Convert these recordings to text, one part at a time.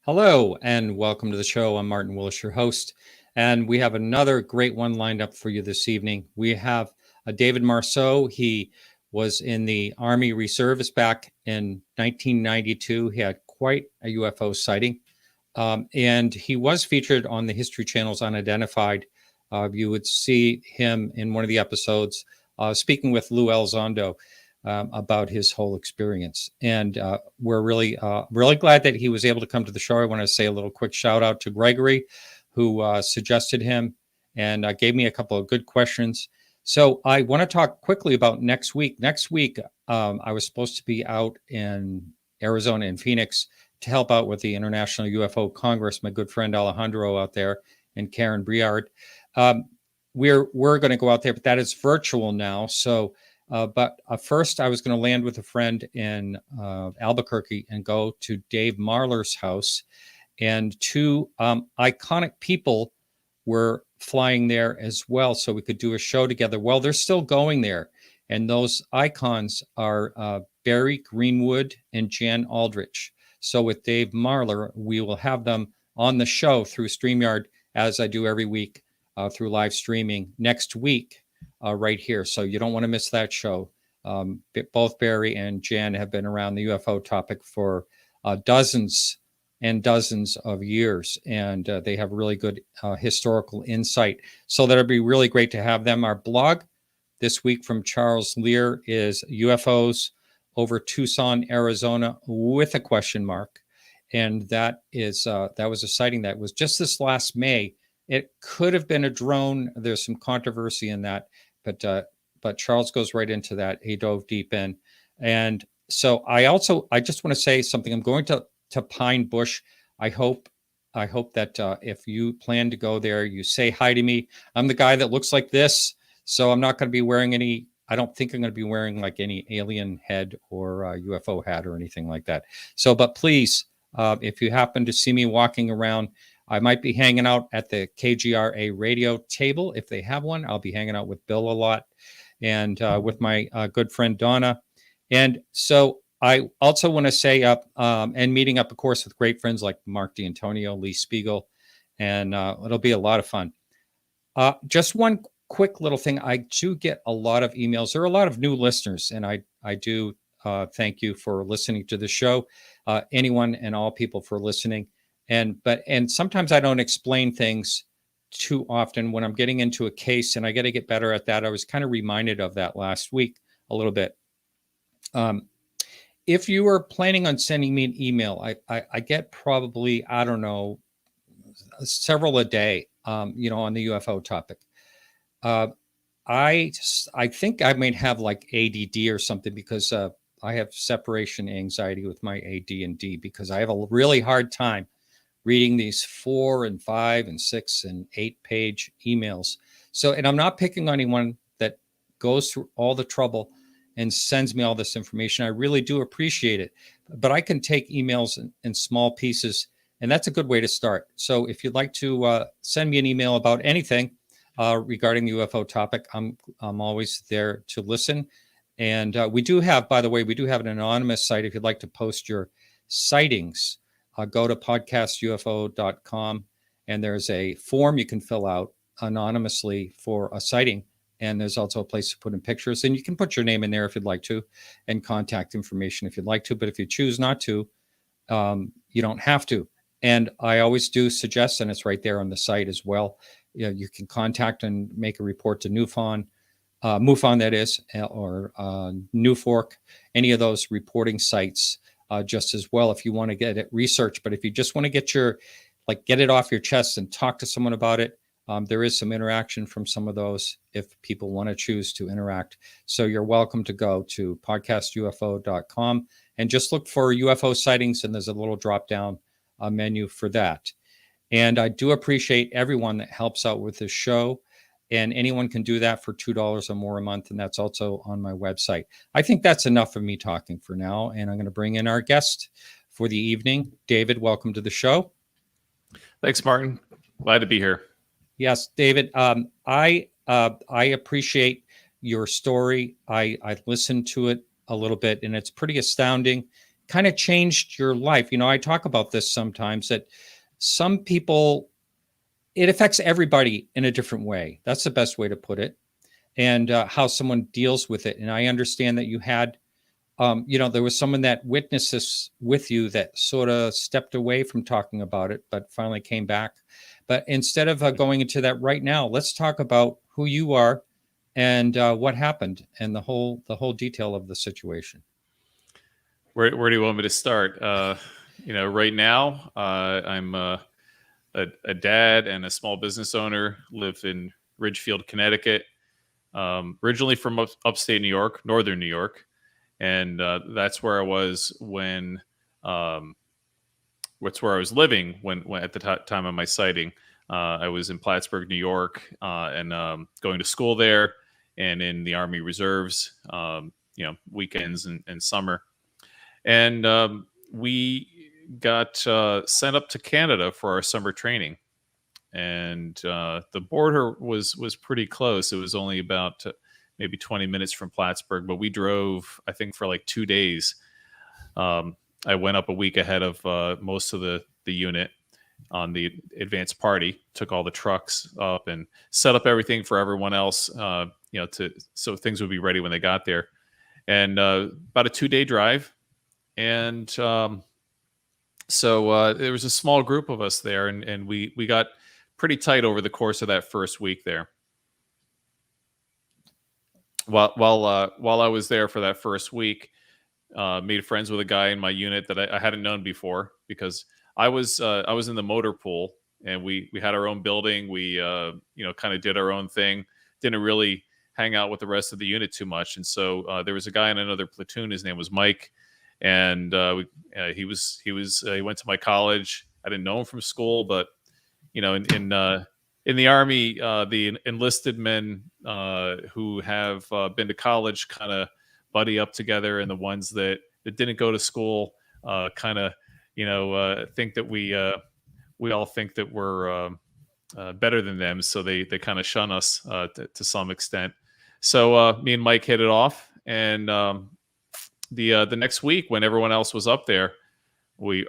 Hello, and welcome to the show. I'm Martin Willis, your host, and we have another great one lined up for you this evening. We have David Marceau. He was in the Army Reservist back in 1992. He had quite a UFO sighting, and he was featured on the History Channel's Unidentified. You would see him in one of the episodes speaking with Lou Elizondo about his whole experience. And we're really glad that he was able to come to the show. I want to say a little quick shout out to Gregory, who suggested him and gave me a couple of good questions. So I want to talk quickly about next week. Next week, I was supposed to be out in Arizona and Phoenix to help out with the International UFO Congress. My good friend Alejandro out there and Karen Briard. We're going to go out there, but that is virtual now. So but first, I was going to land with a friend in Albuquerque and go to Dave Marler's house. And two iconic people were flying there as well, so we could do a show together. Well, they're still going there. And those icons are Barry Greenwood and Jan Aldrich. So with Dave Marler, we will have them on the show through StreamYard, as I do every week through live streaming next week. Right here. So you don't want to miss that show. Both Barry and Jan have been around the UFO topic for dozens and dozens of years, and they have really good historical insight. So that'll be really great to have them. Our blog this week from Charles Lear is UFOs over Tucson, Arizona, with a question mark. And that was a sighting that was just this last May. It could have been a drone. There's some controversy in that. But Charles goes right into that. He dove deep in. And so I just want to say something. I'm going to Pine Bush. I hope that if you plan to go there, you say hi to me. I'm the guy that looks like this. So I'm not going to be wearing I don't think I'm going to be wearing like any alien head or UFO hat or anything like that. So, but please, if you happen to see me walking around, I might be hanging out at the KGRA radio table. If they have one, I'll be hanging out with Bill a lot and with my good friend Donna. And so I also want to say and meeting up, of course, with great friends like Mark D'Antonio, Lee Spiegel, and it'll be a lot of fun. Just one quick little thing. I do get a lot of emails. There are a lot of new listeners, and I do thank you for listening to the show. Anyone and all people for listening. And sometimes I don't explain things too often when I'm getting into a case, and I got to get better at that. I was kind of reminded of that last week a little bit. If you are planning on sending me an email, I get probably, I don't know, several a day, on the UFO topic. I think I might have like ADD or something because I have separation anxiety with my AD&D because I have a really hard time reading these 4 and 5 and 6 and 8 page emails. So, and I'm not picking on anyone that goes through all the trouble and sends me all this information. I really do appreciate it, but I can take emails in small pieces, and that's a good way to start. So if you'd like to send me an email about anything regarding the UFO topic, I'm always there to listen. And we do have, by the way, an anonymous site. If you'd like to post your sightings, go to podcastufo.com, and there's a form you can fill out anonymously for a sighting. And there's also a place to put in pictures, and you can put your name in there if you'd like to, and contact information if you'd like to. But if you choose not to, you don't have to. And I always do suggest, and it's right there on the site as well. You can contact and make a report to MUFON that is, or NUFORC, any of those reporting sites. Just as well if you want to get it researched. But if you just want to get it off your chest and talk to someone about it, there is some interaction from some of those if people want to choose to interact. So you're welcome to go to podcastufo.com and just look for UFO sightings, and there's a little drop down menu for that. And I do appreciate everyone that helps out with this show. And anyone can do that for $2 or more a month. And that's also on my website. I think that's enough of me talking for now. And I'm going to bring in our guest for the evening. David, welcome to the show. Thanks, Martin. Glad to be here. Yes, David. I appreciate your story. I listened to it a little bit, and it's pretty astounding. kind of changed your life. I talk about this sometimes, that some people, it affects everybody in a different way. That's the best way to put it. And how someone deals with it. And I understand that you had, there was someone that witnessed this with you that sort of stepped away from talking about it, but finally came back. But instead of going into that right now, let's talk about who you are and what happened and the whole detail of the situation. Where do you want me to start? Right now, I'm a dad and a small business owner. Live in Ridgefield, Connecticut. Originally from upstate New York, northern New York, and that's where I was when. That's where I was living when at the time of my sighting. I was in Plattsburgh, New York, and going to school there, and in the Army Reserves. Weekends and summer, and we got sent up to Canada for our summer training. And the border was pretty close. It was only about maybe 20 minutes from Plattsburgh, but we drove, I think, for like 2 days. I went up a week ahead of most of the unit on the advanced party, took all the trucks up and set up everything for everyone else, so things would be ready when they got there. And about a 2-day drive. And so there was a small group of us there, and we got pretty tight over the course of that first week there. While I was there for that first week, made friends with a guy in my unit that I hadn't known before, because I was in the motor pool, and we had our own building. We kind of did our own thing. Didn't really hang out with the rest of the unit too much, and so there was a guy in another platoon. His name was Mike, and he went to my college. I didn't know him from school, but in the Army, the enlisted men who have been to college kind of buddy up together, and the ones that didn't go to school kind of think that we all think that we're better than them, so they kind of shun us to some extent. So me and Mike hit it off, and the next week, when everyone else was up there,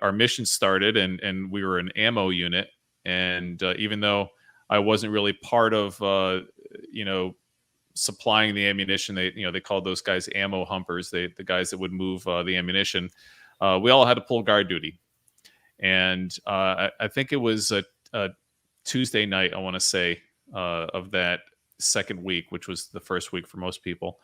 our mission started, and we were an ammo unit. And even though I wasn't really part of, supplying the ammunition, they called those guys ammo humpers, the guys that would move the ammunition. We all had to pull guard duty. And I think it was a Tuesday night, I want to say, of that second week, which was the first week for most people.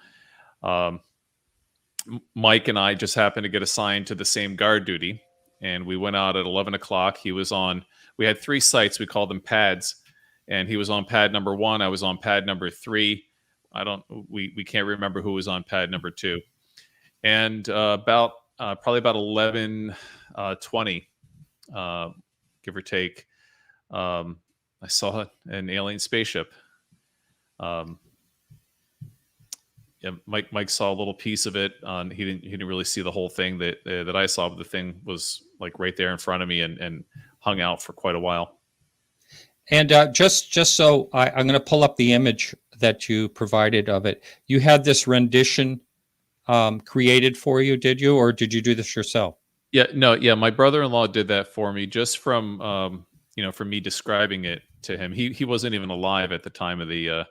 Mike and I just happened to get assigned to the same guard duty, and we went out at 11 o'clock. He was on. We had 3 sites. We called them pads, and he was on pad number 1. I was on pad number 3. We can't remember who was on pad number 2. And probably about 11:20, give or take, I saw an alien spaceship. Mike saw a little piece of it. He didn't really see the whole thing that I saw, but the thing was like right there in front of me and hung out for quite a while. And just so I'm going to pull up the image that you provided of it. You had this rendition created for you, did you, or did you do this yourself? Yeah. My brother-in-law did that for me, just from from me describing it to him. He wasn't even alive at the time of the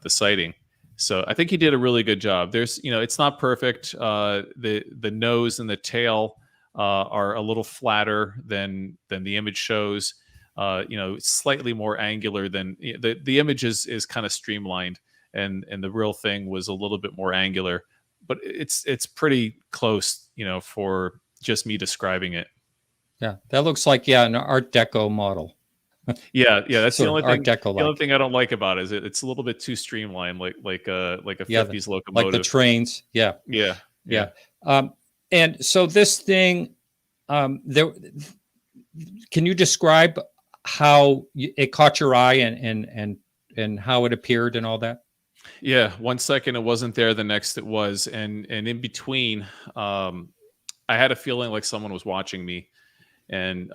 sighting. So I think he did a really good job. There's, it's not perfect. The nose and the tail are a little flatter than the image shows. It's slightly more angular than the image is kind of streamlined, and the real thing was a little bit more angular. But it's pretty close, for just me describing it. Yeah, that looks like an Art Deco model. Yeah, that's the only thing. The only thing I don't like about it is it's a little bit too streamlined, like a 50s locomotive, like the trains. Yeah. And so this thing, can you describe how it caught your eye and how it appeared and all that? Yeah, 1 second it wasn't there, the next it was, and in between, I had a feeling like someone was watching me, and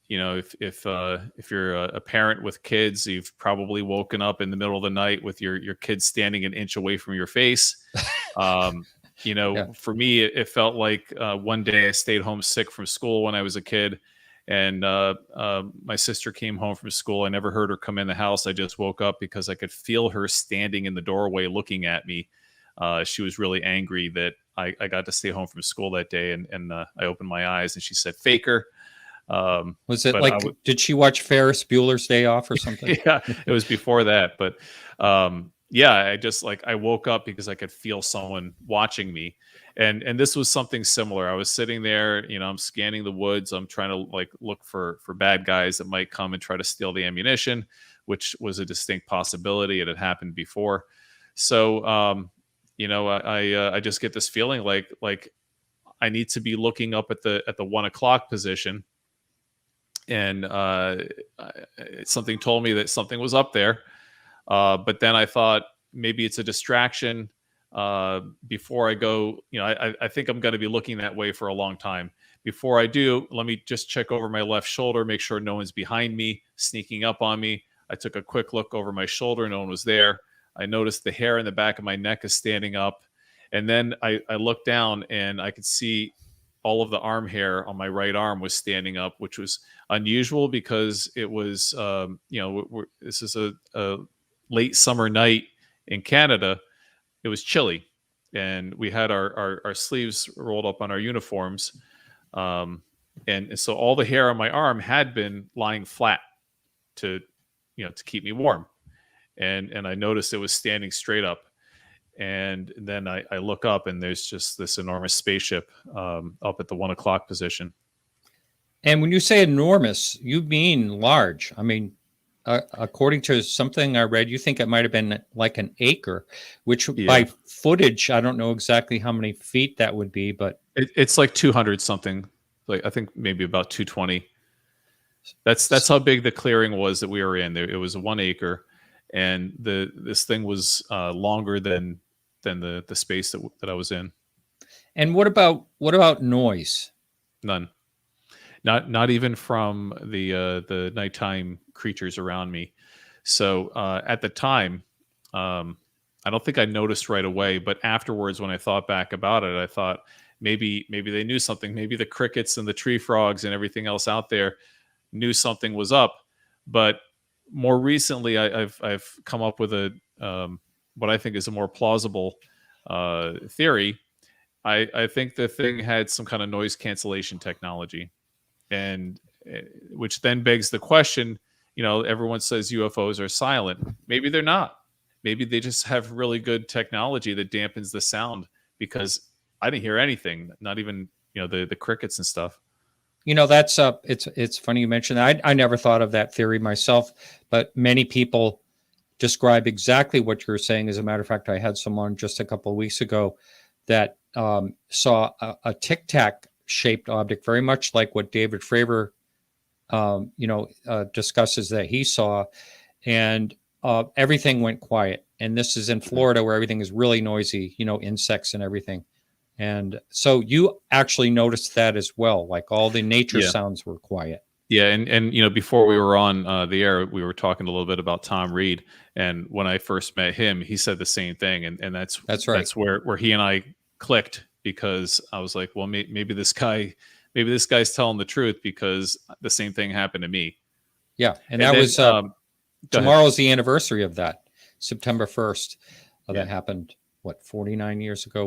if you're a parent with kids, you've probably woken up in the middle of the night with your kids standing an inch away from your face. Yeah. For me, it felt like one day I stayed home sick from school when I was a kid, and my sister came home from school. I never heard her come in the house. I just woke up because I could feel her standing in the doorway looking at me. She was really angry that I got to stay home from school that day, and I opened my eyes and she said, "Faker." Was it But like, did she watch Ferris Bueller's Day Off or something? yeah, it was before that. But yeah, I just like I woke up because I could feel someone watching me. And this was something similar. I was sitting there, I'm scanning the woods. I'm trying to like look for bad guys that might come and try to steal the ammunition, which was a distinct possibility. It had happened before. So I just get this feeling like I need to be looking up at the 1 o'clock position, and something told me that something was up there. But then I thought maybe it's a distraction. Before I go, I think I'm going to be looking that way for a long time. Before I do, let me just check over my left shoulder, make sure no one's behind me, sneaking up on me. I took a quick look over my shoulder. No one was there. I noticed the hair in the back of my neck is standing up. And then I looked down and I could see all of the arm hair on my right arm was standing up, which was unusual because it was, this is a late summer night in Canada. It was chilly, and we had our sleeves rolled up on our uniforms. And so all the hair on my arm had been lying flat to keep me warm. And I noticed it was standing straight up. And then I look up and there's just this enormous spaceship up at the 1 o'clock position. And when you say enormous, you mean large. I mean, according to something I read, you think it might have been like an acre, which by footage, I don't know exactly how many feet that would be, but it's like 200 something. Like I think maybe about 220. That's how big the clearing was that we were in. It was 1 acre, and this thing was longer than the space that I was in. And what about noise? None. Not even from the nighttime creatures around me. So at the time, I don't think I noticed right away, but afterwards, when I thought back about it, I thought maybe they knew something. Maybe the crickets and the tree frogs and everything else out there knew something was up. But more recently, I've come up with a what I think is a more plausible theory. I think the thing had some kind of noise cancellation technology. And which then begs the question, everyone says UFOs are silent. Maybe they're not. Maybe they just have really good technology that dampens the sound, because I didn't hear anything, not even, the crickets and stuff. That's it's funny you mentioned that. I never thought of that theory myself, but many people describe exactly what you're saying. As a matter of fact, I had someone just a couple of weeks ago that saw a Tic Tac shaped object, very much like what David Fravor, discusses that he saw, and everything went quiet. And this is in Florida, where everything is really noisy, insects and everything. And so you actually noticed that as well, like all the nature sounds were quiet. Yeah, and before we were on the air, we were talking a little bit about Tom Reed, and when I first met him, he said the same thing, and that's right. That's where he and I clicked, because I was like, well, maybe this guy's telling the truth, because the same thing happened to me. Yeah, and that was tomorrow's the anniversary of that, September 1st. That happened 49 years ago.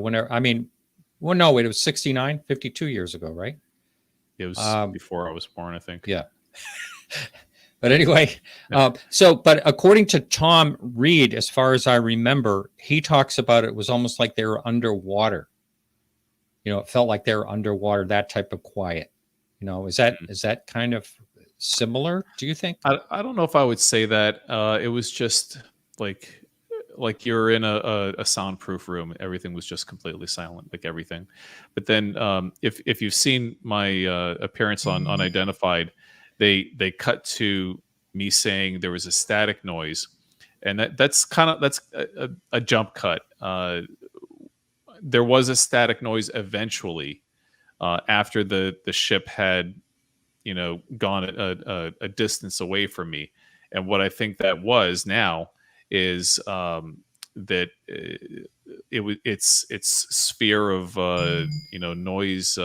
Well, no, it was 52 years ago, right? It was before I was born, I think. Yeah. But anyway, but according to Tom Reed, as far as I remember, he talks about it was almost like they were underwater. It felt like they were underwater, that type of quiet. Is that kind of similar, do you think? I don't know if I would say that. It was just like you're in a soundproof room. Everything was just completely silent, like everything. But then if you've seen my appearance on Unidentified, they cut to me saying there was a static noise, and that's a jump cut. There was a static noise eventually after the ship had gone a distance away from me. And what I think that was now is that its sphere of noise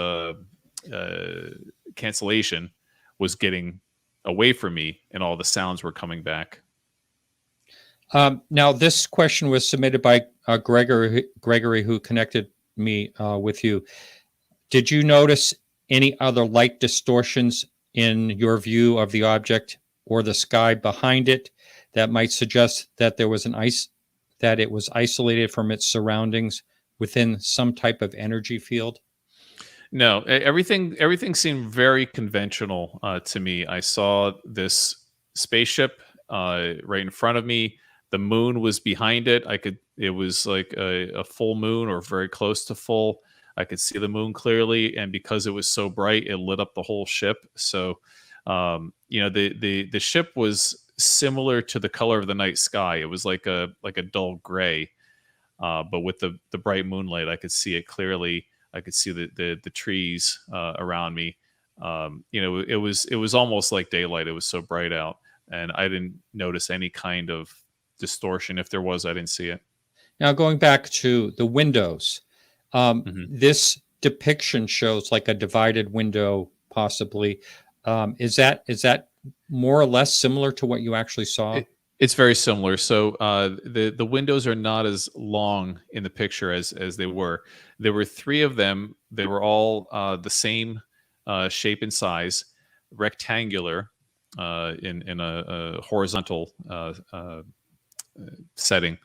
cancellation was getting away from me, and all the sounds were coming back. Now, this question was submitted by Gregory, who connected me with you. Did you notice any other light distortions in your view of the object or the sky behind it that might suggest that there was that it was isolated from its surroundings within some type of energy field? No, everything seemed very conventional to me. I saw this spaceship right in front of me. The moon was behind it. It was like a full moon or very close to full. I could see the moon clearly, and because it was so bright, it lit up the whole ship. So, the ship was similar to the color of the night sky. It was like a dull gray, but with the bright moonlight, I could see it clearly. I could see the trees around me. It was almost like daylight. It was so bright out, and I didn't notice any kind of distortion. If there was, I didn't see it. Now, going back to the windows, this depiction shows like a divided window, possibly. Is that more or less similar to what you actually saw? It's very similar. So the windows are not as long in the picture as they were. There were three of them. They were all the same shape and size, rectangular in a horizontal setting.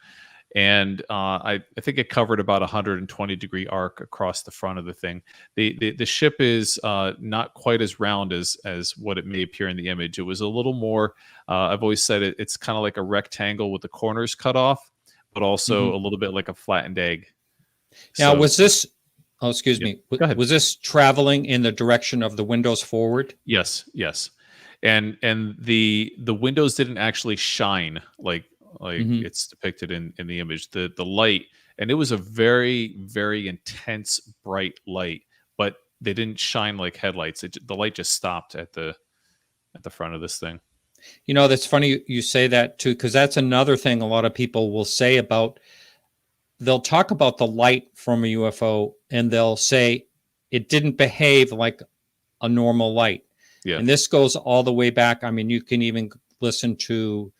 And I think it covered about 120-degree arc across the front of the thing. The ship is not quite as round as what it may appear in the image. It was a little more. I've always said it's kind of like a rectangle with the corners cut off, but also a little bit like a flattened egg. Now, was this? Oh, excuse me. Go ahead. Was this traveling in the direction of the windows forward? Yes. And the windows didn't actually shine like it's depicted in the image. The light, and it was a very, very intense bright light, but they didn't shine like headlights. The light just stopped at the front of this thing. That's funny you say that too, because that's another thing a lot of people will say about. They'll talk about the light from a UFO and they'll say it didn't behave like a normal light. Yeah. And this goes all the way back. I mean, you can even listen to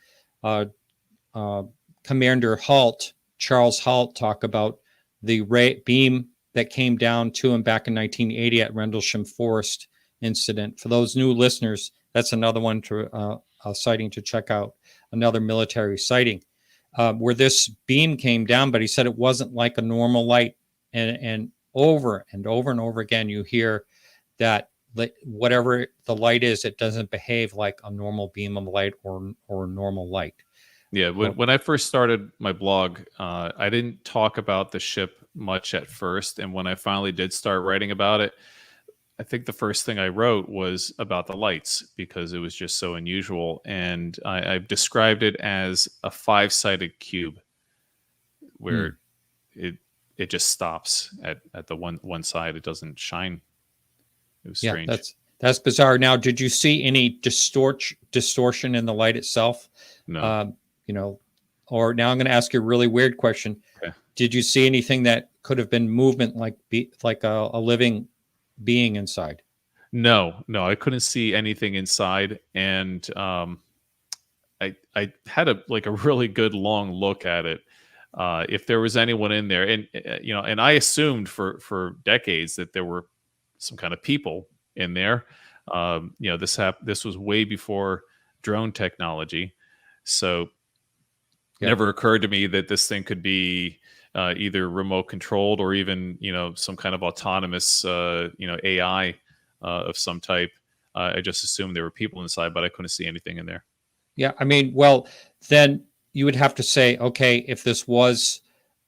Commander Halt, Charles Halt, talk about the beam that came down to him back in 1980 at Rendlesham Forest incident. For those new listeners, that's another one to a sighting to check out, another military sighting. Where this beam came down, but he said it wasn't like a normal light. And over and over and over again, you hear that whatever the light is, it doesn't behave like a normal beam of light or normal light. Yeah, when I first started my blog, I didn't talk about the ship much at first. And when I finally did start writing about it, I think the first thing I wrote was about the lights because it was just so unusual. And I've described it as a 5-sided cube where it just stops at the one side. It doesn't shine. It was strange. That's bizarre. Now, did you see any distortion in the light itself? No. Or now I'm going to ask you a really weird question. Okay. Did you see anything that could have been movement like a living being inside? No, I couldn't see anything inside, and I had a really good long look at it. If there was anyone in there, and I assumed for decades that there were some kind of people in there. This was way before drone technology, so never occurred to me that this thing could be either remote controlled or even some kind of autonomous AI of some type. I just assumed there were people inside, but I couldn't see anything in there. Yeah, I mean, well, then you would have to say, okay, if this was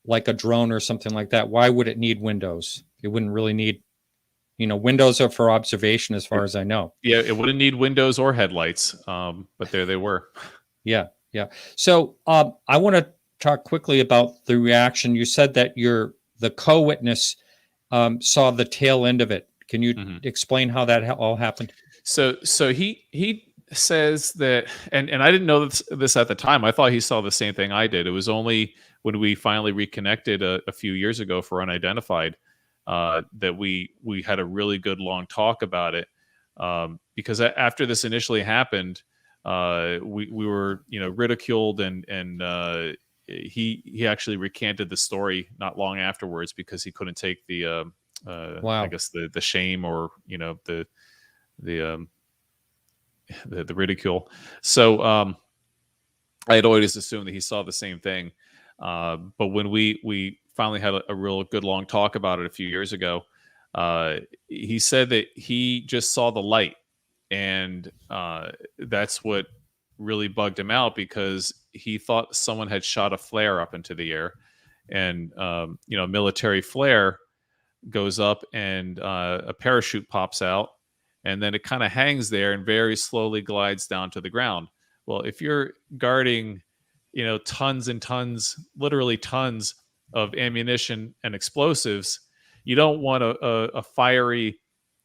like a drone or something like that, why would it need windows? It wouldn't really need, windows are for observation as far as I know. Yeah, it wouldn't need windows or headlights, but there they were. Yeah. So I want to talk quickly about the reaction. You said that the co-witness saw the tail end of it. Can you explain how that all happened? So he says that, and I didn't know this at the time. I thought he saw the same thing I did. It was only when we finally reconnected a few years ago for Unidentified that we had a really good long talk about it. Because after this initially happened, we were ridiculed, and he actually recanted the story not long afterwards because he couldn't take the Wow. I guess the shame, or the the ridicule. So I had always assumed that he saw the same thing. But when we finally had a real good long talk about it a few years ago, he said that he just saw the light, and that's what really bugged him out, because he thought someone had shot a flare up into the air, and military flare goes up, and a parachute pops out, and then it kind of hangs there and very slowly glides down to the ground. Well, if you're guarding, tons and tons, literally tons of ammunition and explosives, you don't want a fiery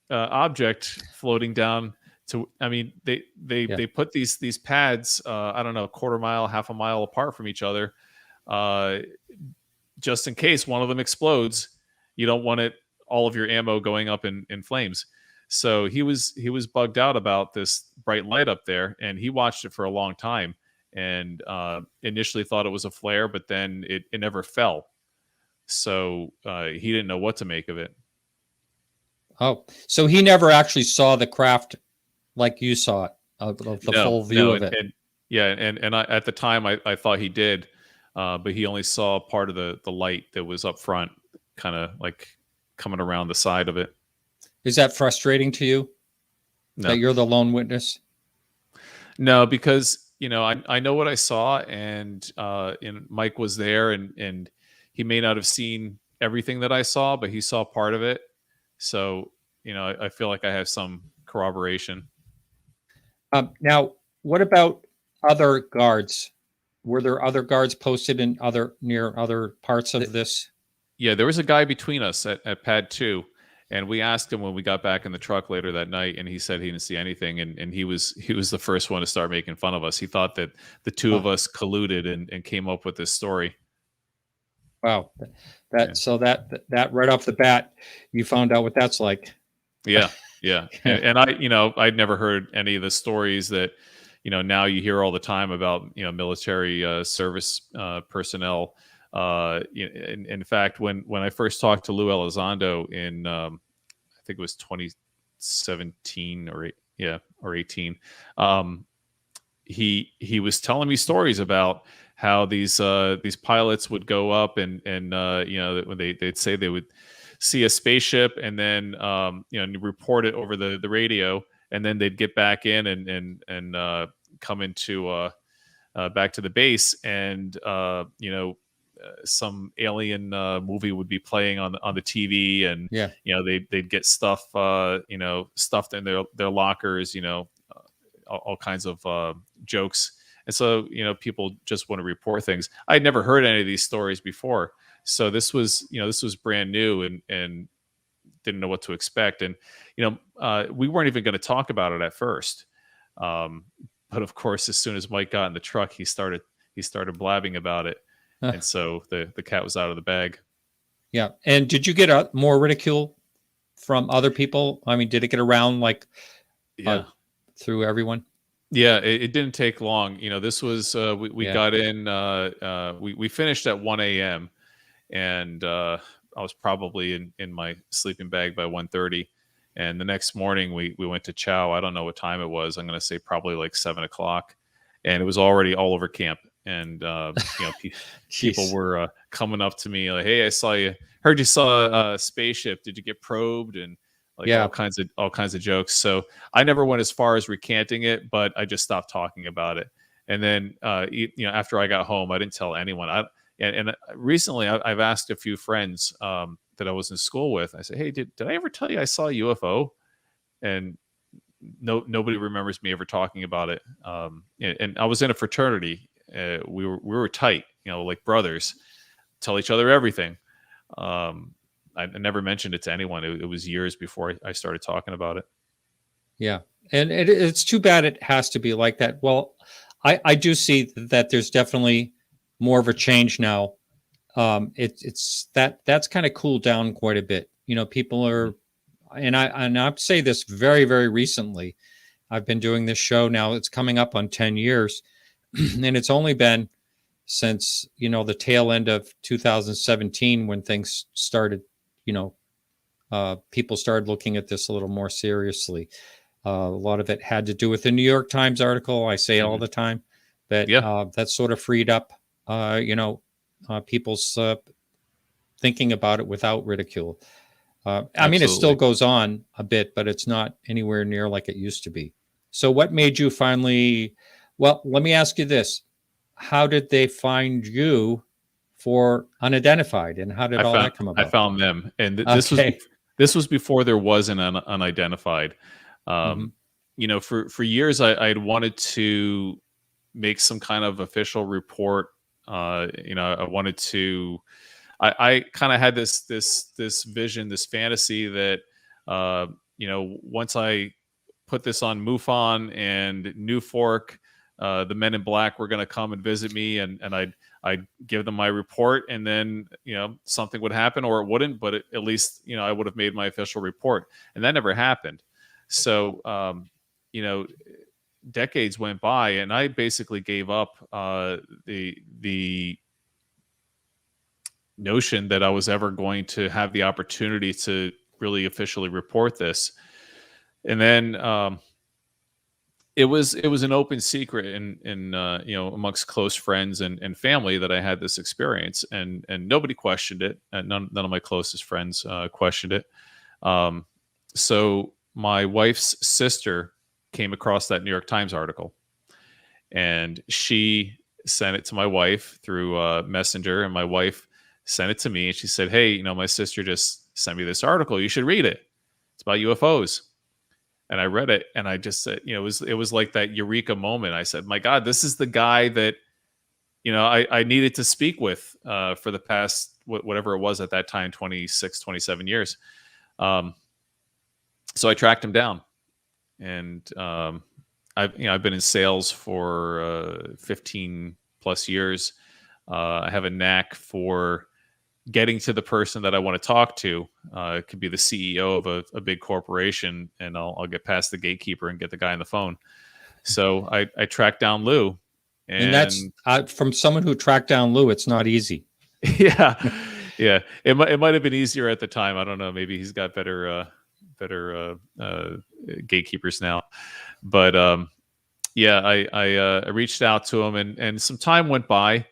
object floating down to. I mean, they put these pads, I don't know, a quarter mile, half a mile apart from each other, just in case one of them explodes. You don't want all of your ammo going up in flames. So he was bugged out about this bright light up there, and he watched it for a long time, and initially thought it was a flare, but then it never fell. So he didn't know what to make of it. Oh, so he never actually saw the craft like you saw it, of the full view of it. And I, at the time, I thought he did, but he only saw part of the light that was up front, kind of like coming around the side of it. Is that frustrating to you? No. That you're the lone witness? No, because I know what I saw, and Mike was there, and he may not have seen everything that I saw, but he saw part of it. So I feel like I have some corroboration. Now, what about other guards? Were there other guards posted near other parts of this? Yeah, there was a guy between us at Pad 2, and we asked him when we got back in the truck later that night, and he said he didn't see anything, and he was the first one to start making fun of us. He thought that the two of us colluded and came up with this story. Wow, so that right off the bat, you found out what that's like. Yeah. And I'd never heard any of the stories that now you hear all the time about military service personnel. In fact, when I first talked to Lou Elizondo in I think it was 2017 or 18, he was telling me stories about how these pilots would go up and when they'd say they would see a spaceship, and then report it over the radio, and then they'd get back in and come into back to the base, and some alien movie would be playing on the TV, and they'd get stuff stuffed in their lockers, all kinds of jokes. And so people just want to report things. I'd never heard any of these stories before, so this was brand new, and didn't know what to expect. And we weren't even going to talk about it at first, but of course, as soon as Mike got in the truck, he started blabbing about it. And so the cat was out of the bag. Yeah. And did you get more ridicule from other people? I mean, did it get around through everyone? Yeah, it didn't take long. This was we got in. We finished at 1 a.m. and I was probably in my sleeping bag by 1:30. And the next morning we went to chow. I don't know what time it was. I'm going to say probably like 7 o'clock, and it was already all over camp. And people were coming up to me like, "Hey, heard you saw a spaceship. Did you get probed?" And all kinds of jokes. So I never went as far as recanting it, but I just stopped talking about it. And then after I got home, I didn't tell anyone. And recently I've asked a few friends that I was in school with. I said, "Hey, did I ever tell you I saw a UFO?" And nobody remembers me ever talking about it. And I was in a fraternity. We were tight, like brothers, tell each other everything. I never mentioned it to anyone. It was years before I started talking about it. Yeah. And it's too bad it has to be like that. Well, I do see that there's definitely more of a change now. It's that's kind of cooled down quite a bit. People are, and I'd say this very, very recently. I've been doing this show now. It's coming up on 10 years, and it's only been since the tail end of 2017 when things started. People started looking at this a little more seriously. A lot of it had to do with the New York Times article. I say it all the time, but that sort of freed up, people's thinking about it without ridicule. I mean, it still goes on a bit, but it's not anywhere near like it used to be. So what made you finally, well, let me ask you this. How did they find you for Unidentified, and how did that come about? I found them, and this was before there was an Unidentified. For years I had wanted to make some kind of official report. I wanted to. I kind of had this vision, this fantasy that once I put this on MUFON and New Fork, the Men in Black were going to come and visit me, and I'd give them my report, and then something would happen or it wouldn't, but at least I would have made my official report, and that never happened. So decades went by, and I basically gave up the notion that I was ever going to have the opportunity to really officially report this. And then it was an open secret in amongst close friends and family that I had this experience, and nobody questioned it, and none of my closest friends questioned it. So my wife's sister came across that New York Times article, and she sent it to my wife through Messenger, and my wife sent it to me, and she said, "Hey, my sister just sent me this article. You should read it. It's about UFOs." And I read it, and I just said, it was like that eureka moment. I said, "My God, this is the guy that I needed to speak with for the past whatever it was at that time, 26, 27 years." So I tracked him down, and I've been in sales for 15 plus years. I have a knack for getting to the person that I want to talk to. It could be the CEO of a big corporation, and I'll get past the gatekeeper and get the guy on the phone. So I tracked down Lou, and that's from someone who tracked down Lou. It's not easy. Yeah. It might have been easier at the time. I don't know. Maybe he's got better gatekeepers now, but I reached out to him, and some time went by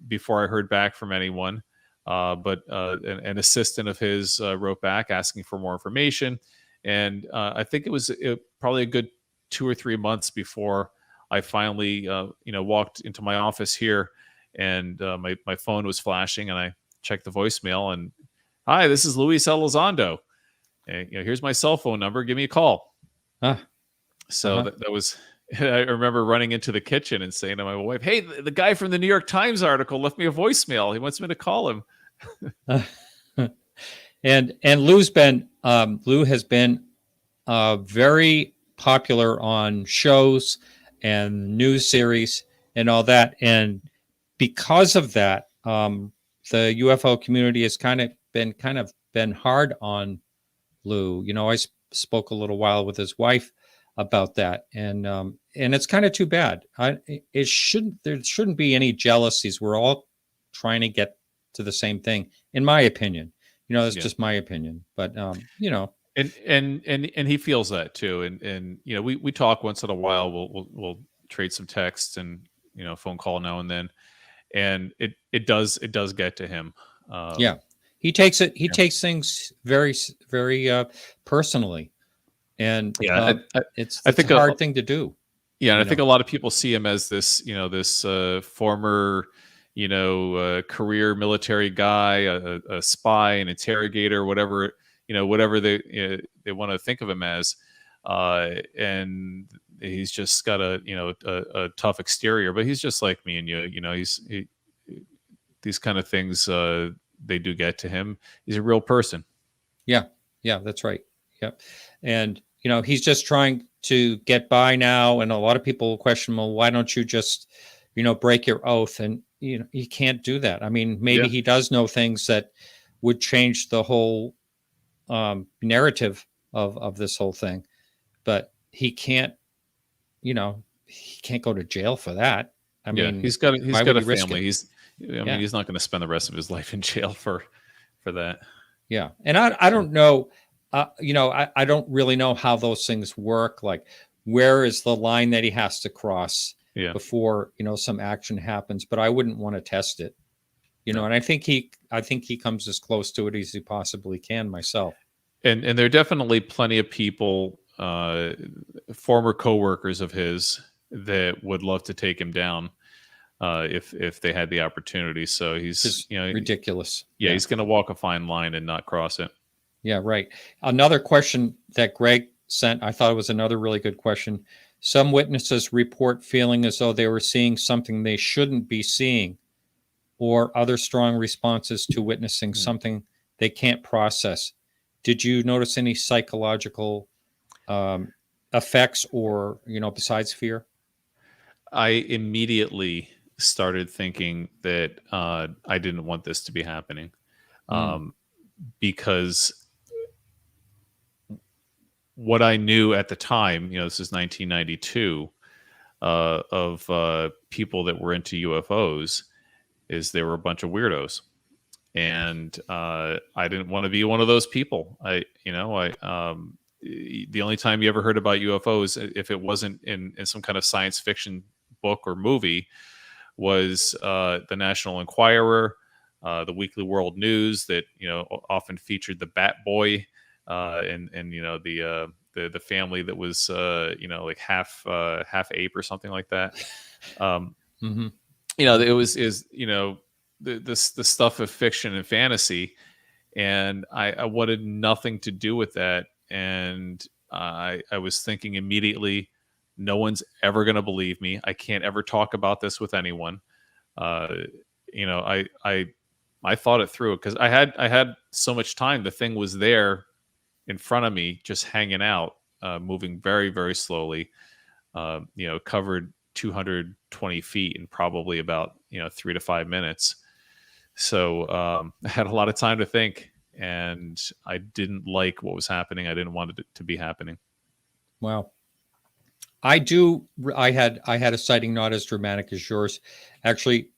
before I heard back from anyone. But an assistant of his wrote back asking for more information, and I think it was probably a good 2 or 3 months before I finally walked into my office here, and my phone was flashing, and I checked the voicemail, and "Hi, this is Luis Elizondo. And, here's my cell phone number. Give me a call." So that was. I remember running into the kitchen and saying to my wife, "Hey, the guy from the New York Times article left me a voicemail. He wants me to call him." And Lou has been very popular on shows and news series and all that. And because of that, the UFO community has kind of been hard on Lou. I spoke a little while with his wife about that, and it's kind of too bad. There shouldn't be any jealousies. We're all trying to get to the same thing, in my opinion. That's just my opinion, but and he feels that too, and we talk once in a while. We'll trade some texts and phone call now and then, and it does get to him. He takes things very, very personally. And it's a hard thing to do. Yeah, and I think a lot of people see him as this, this former, career military guy, a spy, an interrogator, whatever they want to think of him as, and he's just got a tough exterior, but he's just like me and you. These kind of things they do get to him. He's a real person. Yeah, that's right. Yep. And he's just trying to get by now. And a lot of people question, well, why don't you just, break your oath? And, you can't do that. I mean, maybe he does know things that would change the whole narrative of this whole thing, but he can't, he can't go to jail for that. I mean, he's got why a would he risk family. it? He's not going to spend the rest of his life in jail for that. Yeah. And I don't know, I don't really know how those things work. Like, where is the line that he has to cross before, some action happens, but I wouldn't want to test it, No. and I think he comes as close to it as he possibly can myself. And there are definitely plenty of people, former coworkers of his, that would love to take him down if they had the opportunity. So he's ridiculous. Yeah, he's going to walk a fine line and not cross it. Yeah, right. Another question that Greg sent, I thought it was another really good question. Some witnesses report feeling as though they were seeing something they shouldn't be seeing, or other strong responses to witnessing something they can't process. Did you notice any psychological effects or, besides fear? I immediately started thinking that I didn't want this to be happening because what I knew at the time, this is 1992, of people that were into UFOs, is they were a bunch of weirdos. And I didn't want to be one of those people. The only time you ever heard about UFOs, if it wasn't in some kind of science fiction book or movie, was the National Enquirer, the Weekly World News that often featured the Bat Boy, and the family that was like half ape or something like that. It was the stuff of fiction and fantasy, and I wanted nothing to do with that. And I was thinking immediately, no one's ever going to believe me. I can't ever talk about this with anyone. I thought it through because I had so much time. The thing was there in front of me, just hanging out, moving very, very slowly. Covered 220 feet in probably about 3 to 5 minutes. So I had a lot of time to think, and I didn't like what was happening. I didn't want it to be happening. Wow. I had a sighting not as dramatic as yours. Actually,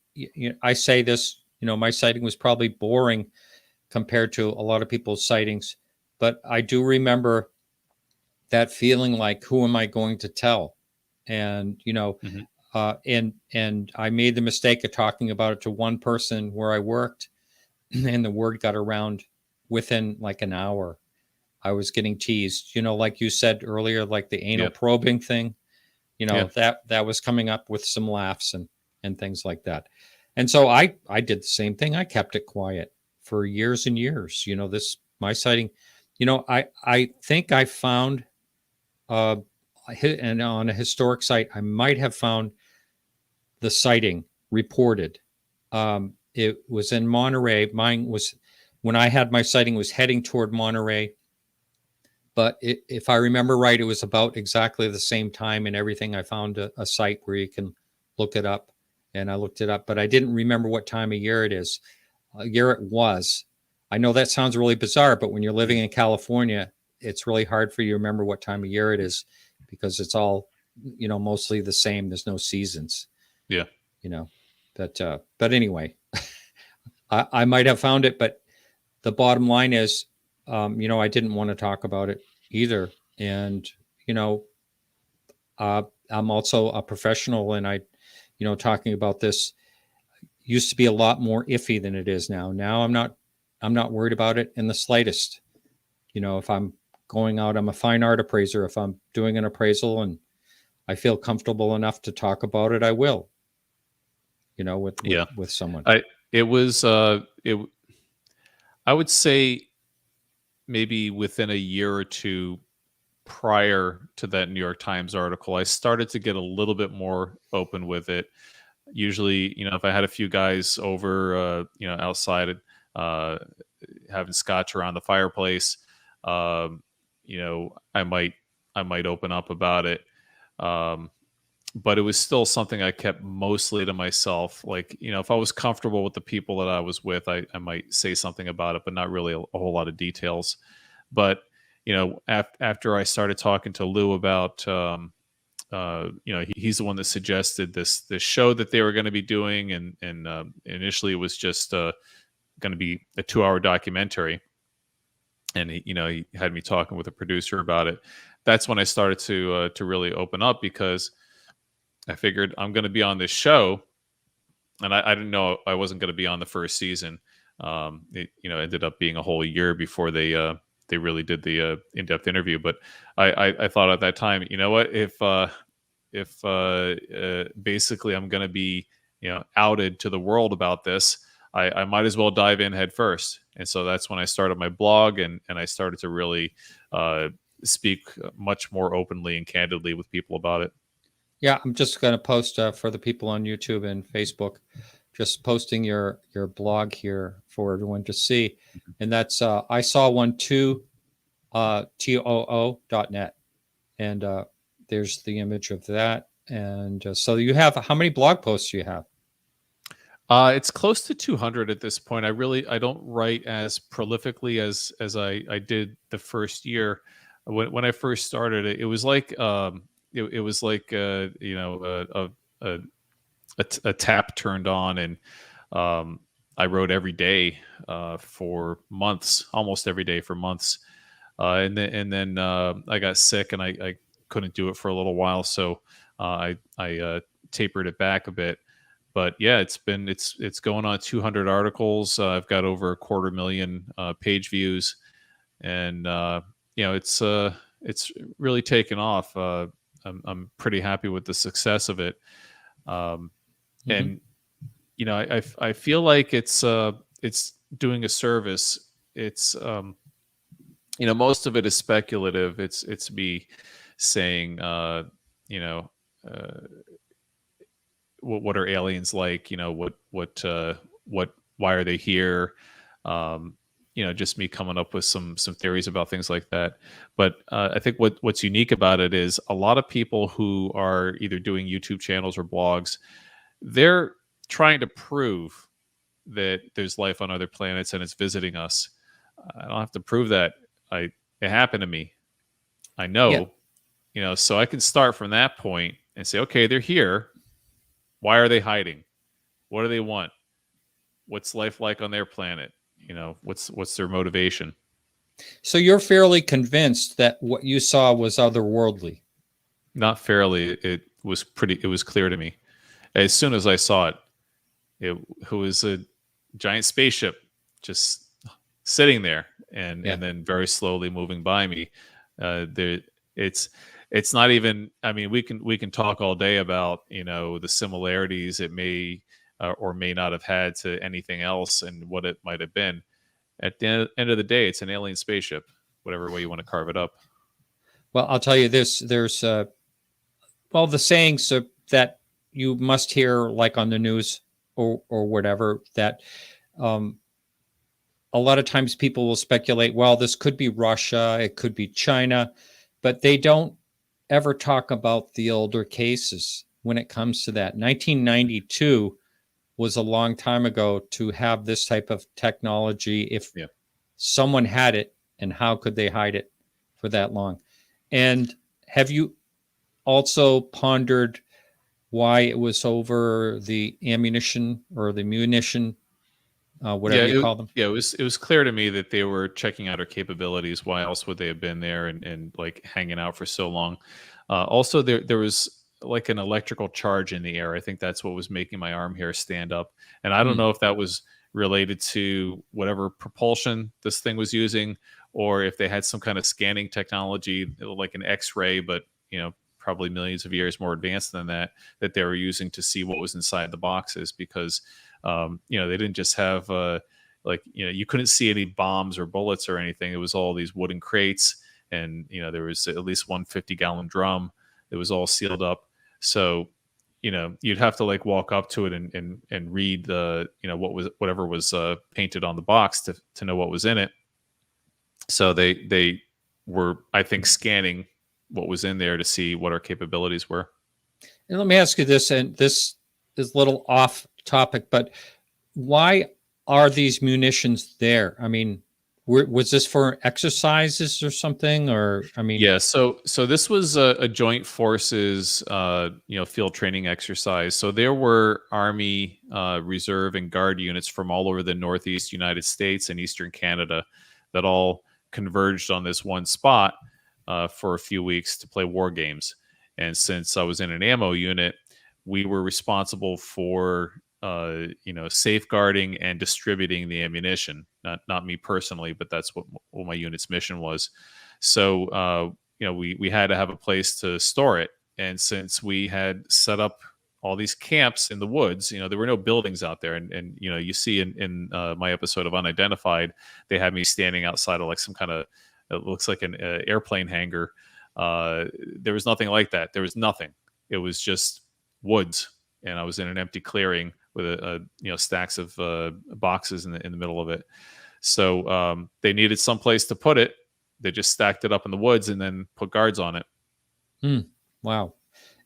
I say this, my sighting was probably boring compared to a lot of people's sightings, but I do remember that feeling like, who am I going to tell? And, and I made the mistake of talking about it to one person where I worked, and the word got around within like an hour. I was getting teased, like you said earlier, like the anal probing thing, that was coming up with some laughs and things like that. And so I did the same thing. I kept it quiet for years and years. My sighting, I think I found, and on a historic site, I might have found the sighting reported. It was in Monterey. Mine was, when I had my sighting, was heading toward Monterey. But if I remember right, it was about exactly the same time and everything. I found a site where you can look it up, and I looked it up, but I didn't remember what time of year it was. I know that sounds really bizarre, but when you're living in California, it's really hard for you to remember what time of year it is, because it's all, mostly the same. There's no seasons. Yeah. But anyway, I might have found it, but the bottom line is, I didn't want to talk about it either. And, I'm also a professional, and talking about this used to be a lot more iffy than it is now. Now I'm not worried about it in the slightest. If I'm going out, I'm a fine art appraiser. If I'm doing an appraisal and I feel comfortable enough to talk about it, I will, with someone. I would say maybe within a year or two prior to that New York Times article, I started to get a little bit more open with it. Usually, if I had a few guys over, outside, having scotch around the fireplace, I might might open up about it. But it was still something I kept mostly to myself. Like, if I was comfortable with the people that I was with, I might say something about it, but not really a whole lot of details. But, after I started talking to Lou about, he's the one that suggested this show that they were going to be doing. And initially it was just going to be a 2-hour documentary. And he had me talking with a producer about it. That's when I started to really open up, because I figured I'm going to be on this show, and I didn't know I wasn't going to be on the first season. It ended up being a whole year before they really did the in-depth interview. But I thought at that time, you know what, if basically I'm going to be outed to the world about this, I might as well dive in head first. And so that's when I started my blog, and I started to really speak much more openly and candidly with people about it. Yeah, I'm just going to post for the people on YouTube and Facebook, just posting your blog here for everyone to see. And that's I saw one too, TOO.net. And there's the image of that. And so you have, how many blog posts do you have? It's close to 200 at this point. I don't write as prolifically as I did the first year. When I first started, it was like it was like a tap turned on, and I wrote every day for months, almost every day for months, and then I got sick, and I couldn't do it for a little while, so I tapered it back a bit. But yeah, it's going on 200 articles. I've got over 250,000 page views, and it's really taken off. I'm pretty happy with the success of it, and I feel like it's doing a service. It's most of it is speculative. It's me saying what are aliens like? Why are they here? Just me coming up with some theories about things like that. But I think what's unique about it is a lot of people who are either doing YouTube channels or blogs, they're trying to prove that there's life on other planets and it's visiting us. I don't have to prove that. It happened to me. I know, so I can start from that point and say, okay, they're here. Why are they hiding? What do they want? What's life like on their planet? What's their motivation? So you're fairly convinced that what you saw was otherworldly? Not fairly. It was clear to me. As soon as I saw it, it was a giant spaceship just sitting there, and then very slowly moving by me. It's not even, I mean, we can talk all day about, the similarities it may or may not have had to anything else and what it might have been. At the end of the day, it's an alien spaceship, whatever way you want to carve it up. Well, I'll tell you this, there's, the sayings that you must hear, like on the news or whatever, that a lot of times people will speculate, well, this could be Russia, it could be China, but they don't ever talk about the older cases when it comes to that. 1992 was a long time ago to have this type of technology. If someone had it, and how could they hide it for that long? And have you also pondered why it was over the ammunition or the munition, whatever you call them? Yeah, it was clear to me that they were checking out our capabilities. Why else would they have been there and like hanging out for so long? Also, there was like an electrical charge in the air. I think that's what was making my arm hair stand up. And I don't know if that was related to whatever propulsion this thing was using, or if they had some kind of scanning technology like an X-ray, but probably millions of years more advanced than that they were using to see what was inside the boxes. Because they didn't just have you couldn't see any bombs or bullets or anything. It was all these wooden crates, and there was at least 150-gallon drum that was all sealed up. So you'd have to like walk up to it and read the whatever was painted on the box to know what was in it. So they were, I think, scanning what was in there to see what our capabilities were. And let me ask you this, and this is a little off topic, but why are these munitions there? I mean, was this for exercises or something? Or, I mean, Yeah, so this was a joint forces, field training exercise. So there were Army, Reserve, and Guard units from all over the Northeast United States and Eastern Canada that all converged on this one spot for a few weeks to play war games. And since I was in an ammo unit, we were responsible for safeguarding and distributing the ammunition. Not me personally, but that's what my unit's mission was. So we had to have a place to store it, and since we had set up all these camps in the woods, there were no buildings out there, and you see in my episode of Unidentified, they had me standing outside of like some kind of, it looks like an airplane hangar. There was nothing like that. There was nothing. It was just woods, and I was in an empty clearing with a stacks of boxes in the middle of it. So they needed some place to put it. They just stacked it up in the woods and then put guards on it. Wow.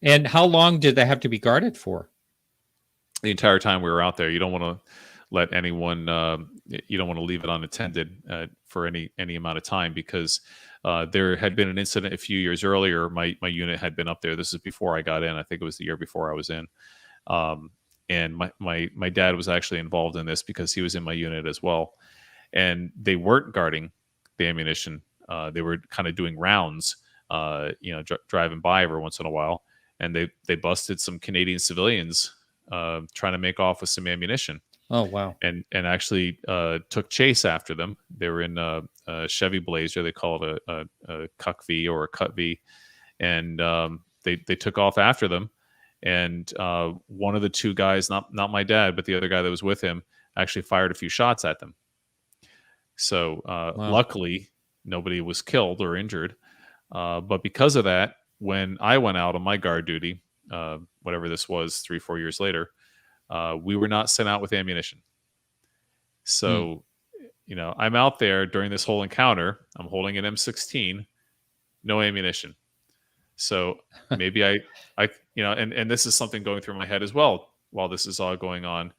And how long did they have to be guarded for? The entire time we were out there. You don't want to let anyone, you don't want to leave it unattended for any amount of time, because there had been an incident a few years earlier. My unit had been up there. This is before I got in. I think it was the year before I was in. And my dad was actually involved in this because he was in my unit as well. And they weren't guarding the ammunition. They were kind of doing rounds, driving by every once in a while. And they busted some Canadian civilians trying to make off with some ammunition. Oh, wow. And actually took chase after them. They were in a Chevy Blazer. They call it a Cuck V or a Cut V. And they took off after them. And one of the two guys, not my dad, but the other guy that was with him, actually fired a few shots at them. So Wow. Luckily, nobody was killed or injured. But because of that, when I went out on my guard duty, whatever this was, 3-4 years later, we were not sent out with ammunition. So, I'm out there during this whole encounter. I'm holding an M16, no ammunition. So maybe I and this is something going through my head as well while this is all going on.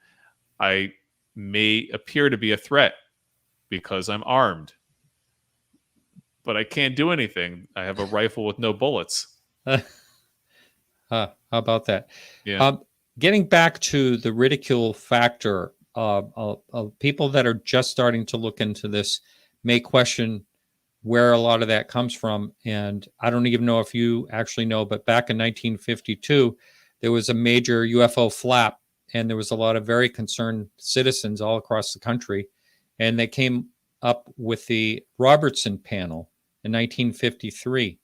I may appear to be a threat because I'm armed, but I can't do anything. I have a rifle with no bullets. How about that? Yeah. Getting back to the ridicule factor, people that are just starting to look into this may question where a lot of that comes from. And I don't even know if you actually know, but back in 1952, there was a major UFO flap, and there was a lot of very concerned citizens all across the country. And they came up with the Robertson panel in 1953.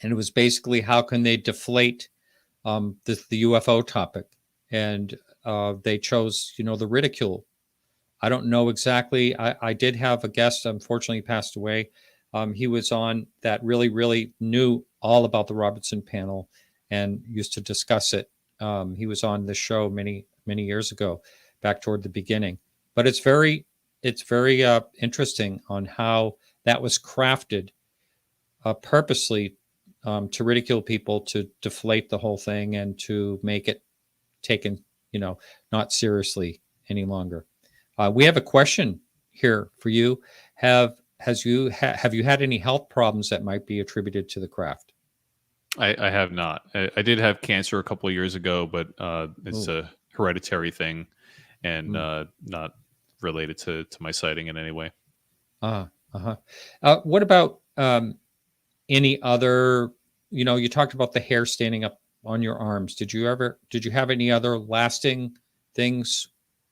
And it was basically, how can they deflate the UFO topic? And they chose, the ridicule. I don't know exactly. I did have a guest, unfortunately passed away. He was on that really, really knew all about the Robertson panel and used to discuss it. He was on this show many, many years ago, back toward the beginning. But it's very interesting on how that was crafted purposely to ridicule people, to deflate the whole thing, and to make it taken, not seriously any longer. We have a question here for you. Have you had any health problems that might be attributed to the craft? I have not. I did have cancer a couple of years ago, but it's a hereditary thing and not related to my sighting in any way. What about any other, you talked about the hair standing up on your arms. Did you have any other lasting things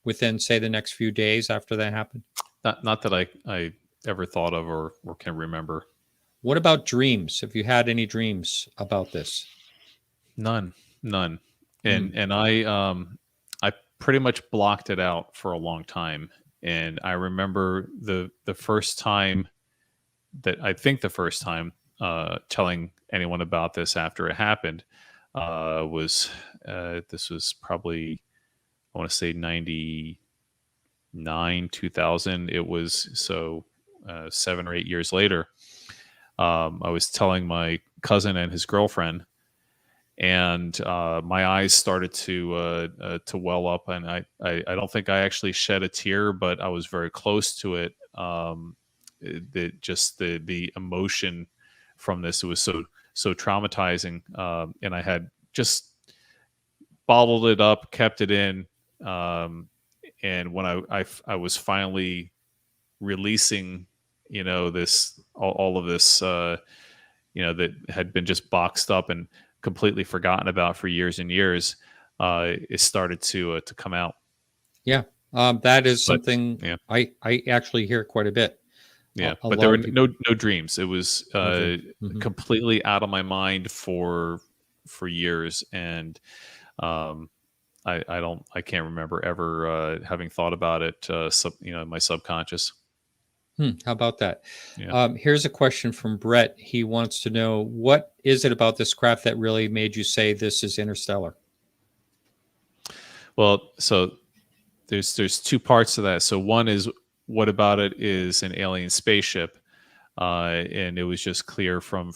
within, say, the next few days after that happened? Not that I ever thought of or can remember. What about dreams? Have you had any dreams about this? None. And I pretty much blocked it out for a long time. And I remember the first time telling anyone about this after it happened was this was probably, I want to say 99, 2000. It was 7 or 8 years later. I was telling my cousin and his girlfriend, and my eyes started to well up, and I don't think I actually shed a tear, but I was very close to it. The emotion from this, it was so traumatizing, and I had just bottled it up, kept it in, and when I was finally releasing, this all of this, that had been just boxed up and completely forgotten about for years and years, it started to come out. Yeah, that is But, something yeah. I actually hear quite a bit. Yeah, A but there lot were of people. no dreams. It was completely out of my mind for years, and I can't remember ever having thought about it. My subconscious. How about that? Yeah. Here's a question from Brett. He wants to know, what is it about this craft that really made you say this is interstellar? Well, so there's two parts to that. So one is, what about it is an alien spaceship, and it was just clear from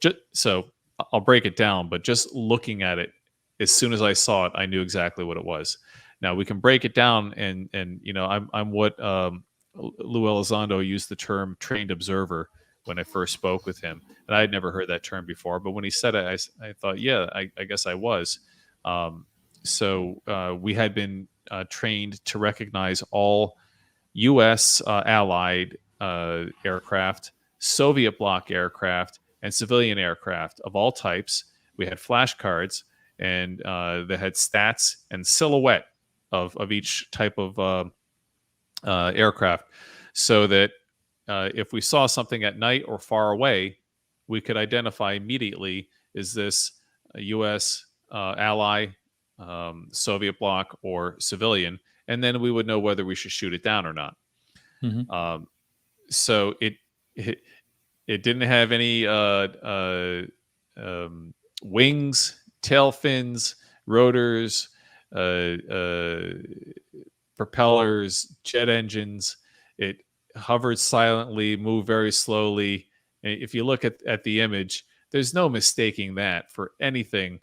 just, so I'll break it down, but just looking at it, as soon as I saw it, I knew exactly what it was. Now we can break it down, and I'm what Lou Elizondo used the term trained observer when I first spoke with him, and I had never heard that term before. But when he said it, I thought, yeah, I guess I was. So we had been trained to recognize all U.S. Allied aircraft, Soviet bloc aircraft, and civilian aircraft of all types. We had flashcards, and they had stats and silhouette of each type of aircraft, so that if we saw something at night or far away, we could identify immediately, is this a U.S. ally, Soviet bloc, or civilian, and then we would know whether we should shoot it down or not. Mm-hmm. So it didn't have any wings, tail fins, rotors, propellers, jet engines. It hovered silently, moved very slowly. And if you look at the image, there's no mistaking that for anything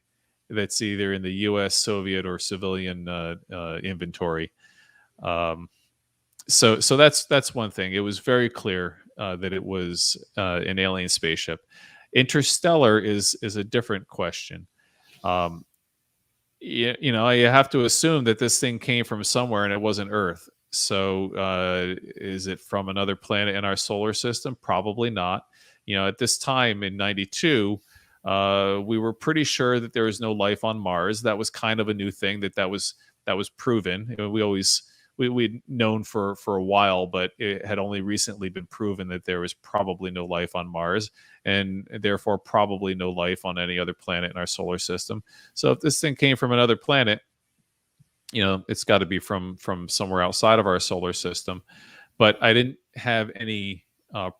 that's either in the U.S., Soviet, or civilian inventory. So that's one thing. It was very clear that it was an alien spaceship. Interstellar is a different question. You have to assume that this thing came from somewhere and it wasn't Earth. So is it from another planet in our solar system? Probably not. At this time in '92, we were pretty sure that there was no life on Mars. That was kind of a new thing that was proven. We'd known for a while, but it had only recently been proven that there was probably no life on Mars, and therefore probably no life on any other planet in our solar system. So if this thing came from another planet, it's got to be from somewhere outside of our solar system. But I didn't have any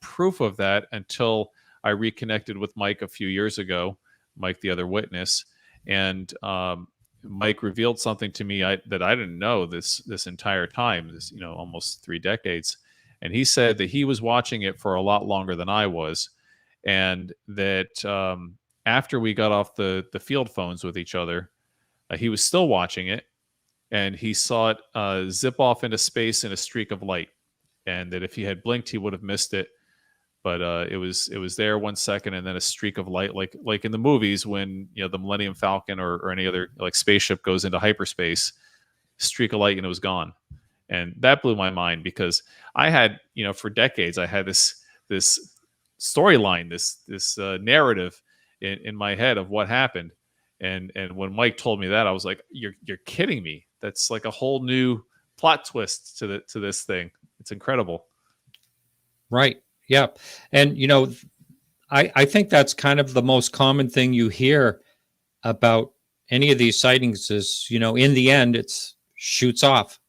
proof of that until I reconnected with Mike a few years ago, Mike, the other witness, and Mike revealed something to me that I didn't know this entire time, almost 3 decades. And he said that he was watching it for a lot longer than I was, and that after we got off the field phones with each other, he was still watching it, and he saw it zip off into space in a streak of light, and that if he had blinked, he would have missed it. But it was there 1 second, and then a streak of light, like in the movies when the Millennium Falcon or any other like spaceship goes into hyperspace, streak of light, and it was gone. And that blew my mind, because I had for decades I had this storyline, this narrative in my head of what happened. And when Mike told me that, I was like, you're kidding me. That's like a whole new plot twist to this thing. It's incredible. Right. Yeah. And, I think that's kind of the most common thing you hear about any of these sightings is, in the end, it's shoots off.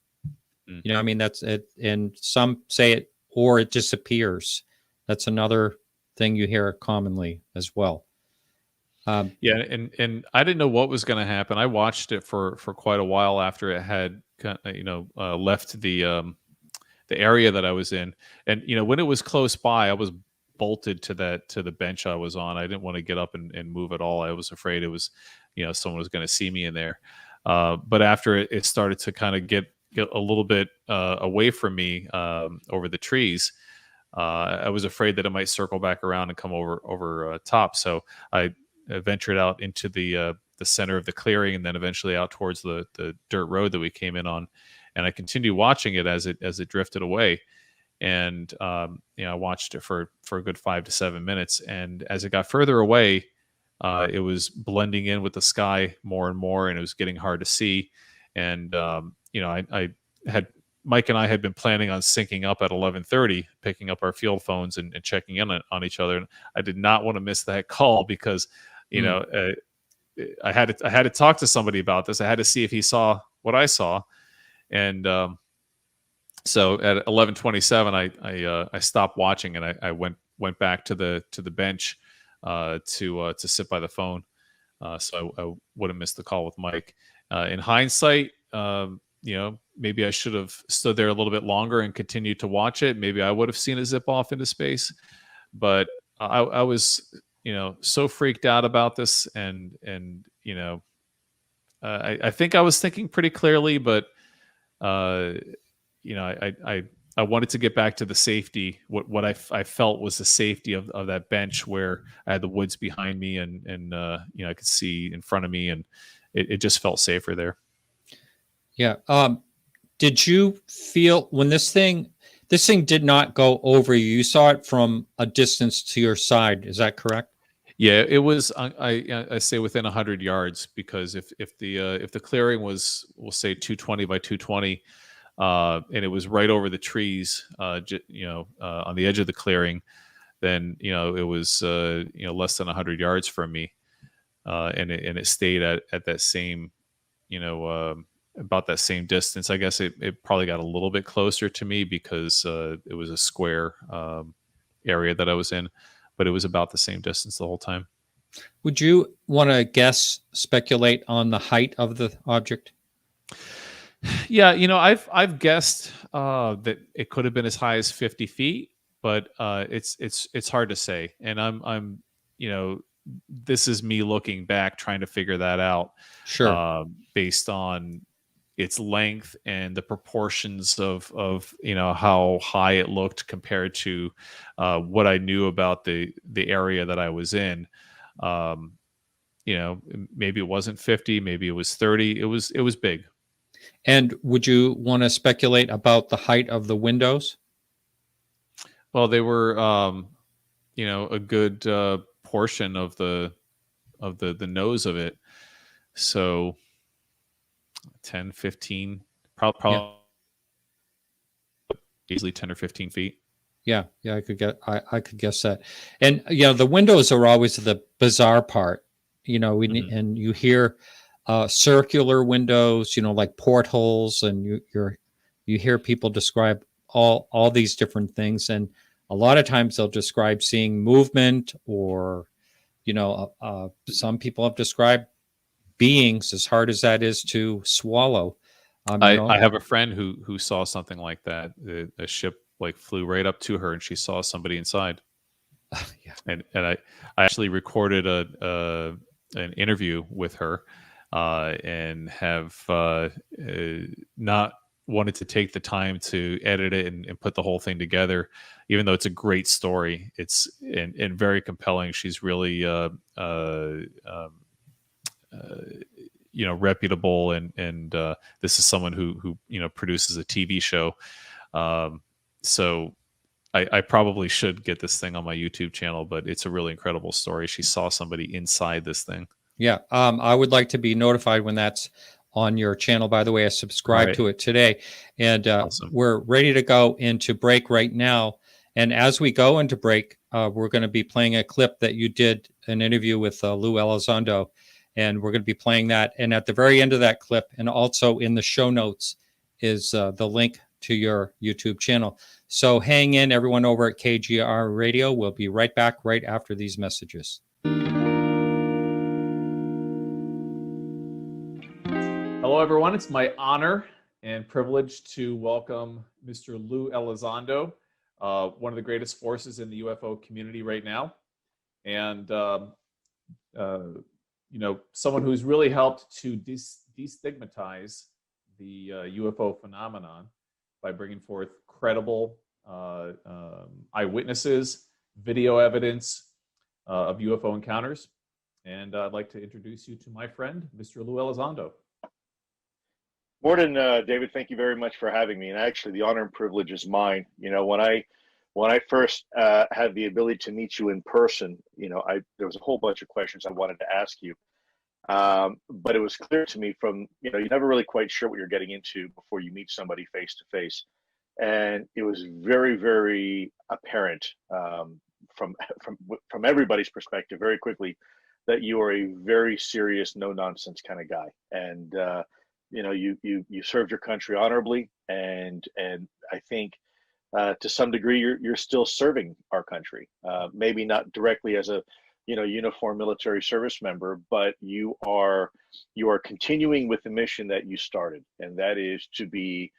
I mean, that's it. And some say it, or it disappears. That's another thing you hear commonly as well. Yeah. And I didn't know what was going to happen. I watched it for quite a while after it had, left the area that I was in. And, when it was close by, I was bolted to the bench I was on. I didn't want to get up and move at all. I was afraid it was, someone was going to see me in there. But after it started to kind of get a little bit away from me over the trees, I was afraid that it might circle back around and come over top. So I ventured out into the center of the clearing, and then eventually out towards the dirt road that we came in on. And I continued watching it as it drifted away. And I watched it for a good 5 to 7 minutes. And as it got further away, it was blending in with the sky more and more, and it was getting hard to see. And I had Mike and I had been planning on syncing up at 11:30, picking up our field phones and checking in on each other. And I did not want to miss that call because I had to talk to somebody about this. I had to see if he saw what I saw. And so at 11:27, I stopped watching, and I went back to the bench to sit by the phone, so I wouldn't miss the call with Mike. In hindsight, maybe I should have stood there a little bit longer and continued to watch it. Maybe I would have seen it zip off into space, but I was so freaked out about this, and I think I was thinking pretty clearly, but I wanted to get back to the safety, what I felt was the safety of that bench, where I had the woods behind me and I could see in front of me, and it just felt safer there. Yeah. Did you feel when this thing did not go over you? You saw it from a distance to your side. Is that correct? Yeah, it was. I say within 100 yards, because if the clearing was, we'll say 220 by 220, and it was right over the trees, on the edge of the clearing, then it was less than 100 yards from me, and it stayed at that same about that same distance. I guess it probably got a little bit closer to me because it was a square area that I was in, but it was about the same distance the whole time. Would you want to speculate on the height of the object? Yeah, I've guessed that it could have been as high as 50 feet, but it's hard to say. And I'm this is me looking back, trying to figure that out. Sure. Based on its length and the proportions of how high it looked compared to what I knew about the area that I was in. Maybe it wasn't 50, maybe it was 30. It was big. And would you want to speculate about the height of the windows? Well, they were a good portion of the nose of it. So 10, 15, probably easily 10 or 15 feet. Yeah, I could guess that. And the windows are always the bizarre part. And you hear circular windows, like portholes, and you hear people describe all these different things, and a lot of times they'll describe seeing movement, or some people have described beings, as hard as that is to swallow. I have a friend who saw something like that. A ship flew right up to her, and she saw somebody inside. Yeah. And I actually recorded an interview with her, and have not wanted to take the time to edit it and put the whole thing together, even though it's a great story. It's and very compelling. She's really reputable, and this is someone who produces a TV show. So I probably should get this thing on my YouTube channel, but it's a really incredible story. She saw somebody inside this thing. Yeah. I would like to be notified when that's on your channel. By the way, I subscribed to it today, and Awesome. We're ready to go into break right now. And as we go into break, we're going to be playing a clip that you did an interview with Lou Elizondo, and we're going to be playing that. And at the very end of that clip, and also in the show notes, is the link to your YouTube channel. So hang in, everyone over at KGR Radio. We'll be right back right after these messages. Hello, everyone. It's my honor and privilege to welcome Mr. Lou Elizondo one of the greatest forces in the UFO community right now, and someone who's really helped to destigmatize the UFO phenomenon by bringing forth credible eyewitnesses, video evidence of UFO encounters. And I'd like to introduce you to my friend, Mr. Lou Elizondo. Morning, David. Thank you very much for having me. And actually, the honor and privilege is mine. When I first had the ability to meet you in person, there was a whole bunch of questions I wanted to ask you. But it was clear to me from, you're never really quite sure what you're getting into before you meet somebody face to face. And it was very, very apparent from everybody's perspective very quickly that you are a very serious, no nonsense kind of guy. And, you served your country honorably. And I think to some degree, you're still serving our country, maybe not directly as a uniformed military service member, but you are continuing with the mission that you started, and that is to be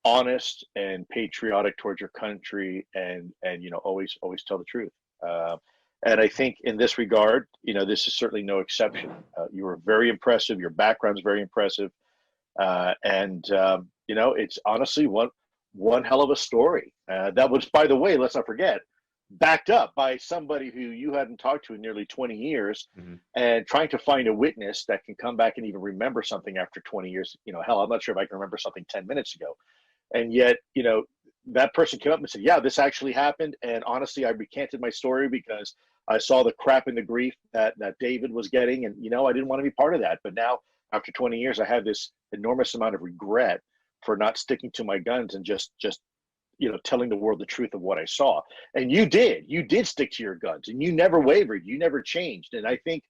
honest and patriotic towards your country, and always tell the truth. And I think in this regard, this is certainly no exception. You were very impressive. Your background's very impressive, and it's honestly one hell of a story. That was, by the way, let's not forget, backed up by somebody who you hadn't talked to in nearly 20 years, and trying to find a witness that can come back and even remember something after 20 years. Hell, I'm not sure if I can remember something 10 minutes ago. And yet, that person came up and said, yeah, this actually happened. And honestly, I recanted my story because I saw the crap and the grief that David was getting. And, I didn't want to be part of that. But now, after 20 years, I have this enormous amount of regret for not sticking to my guns and just telling the world the truth of what I saw. And you did stick to your guns, and you never wavered. You never changed. And I think,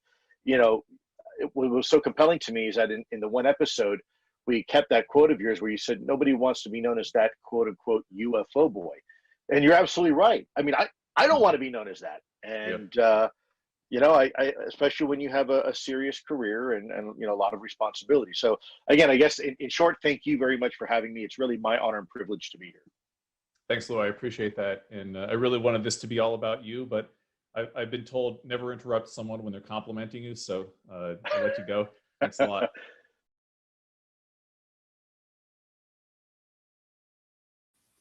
what was so compelling to me is that in the one episode, we kept that quote of yours where you said, nobody wants to be known as that quote unquote UFO boy. And you're absolutely right. I mean, I don't want to be known as that. And, I especially when you have a serious career and a lot of responsibility. So again, I guess in short, thank you very much for having me. It's really my honor and privilege to be here. Thanks, Lou. I appreciate that. And I really wanted this to be all about you, but I've been told never interrupt someone when they're complimenting you. So I'll let you go. Thanks a lot.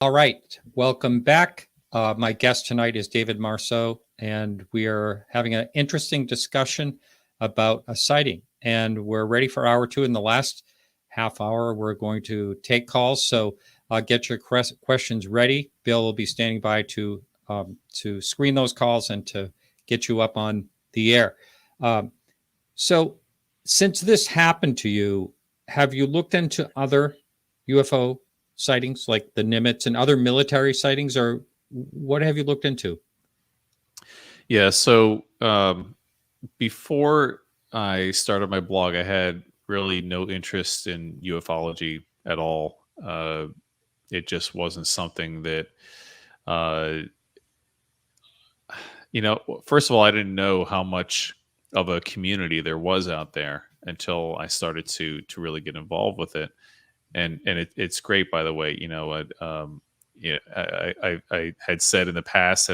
All right. Welcome back. My guest tonight is David Marceau, and we are having an interesting discussion about a sighting. And we're ready for hour two. In the last half hour, we're going to take calls. So get your questions ready. Bill will be standing by to screen those calls and to get you up on the air. So since this happened to you, have you looked into other UFO sightings like the Nimitz and other military sightings, or what have you looked into? Yeah, so before I started my blog, I had really no interest in ufology at all. It just wasn't something that, first of all, I didn't know how much of a community there was out there until I started to really get involved with it. And it's great, by the way. I had said in the past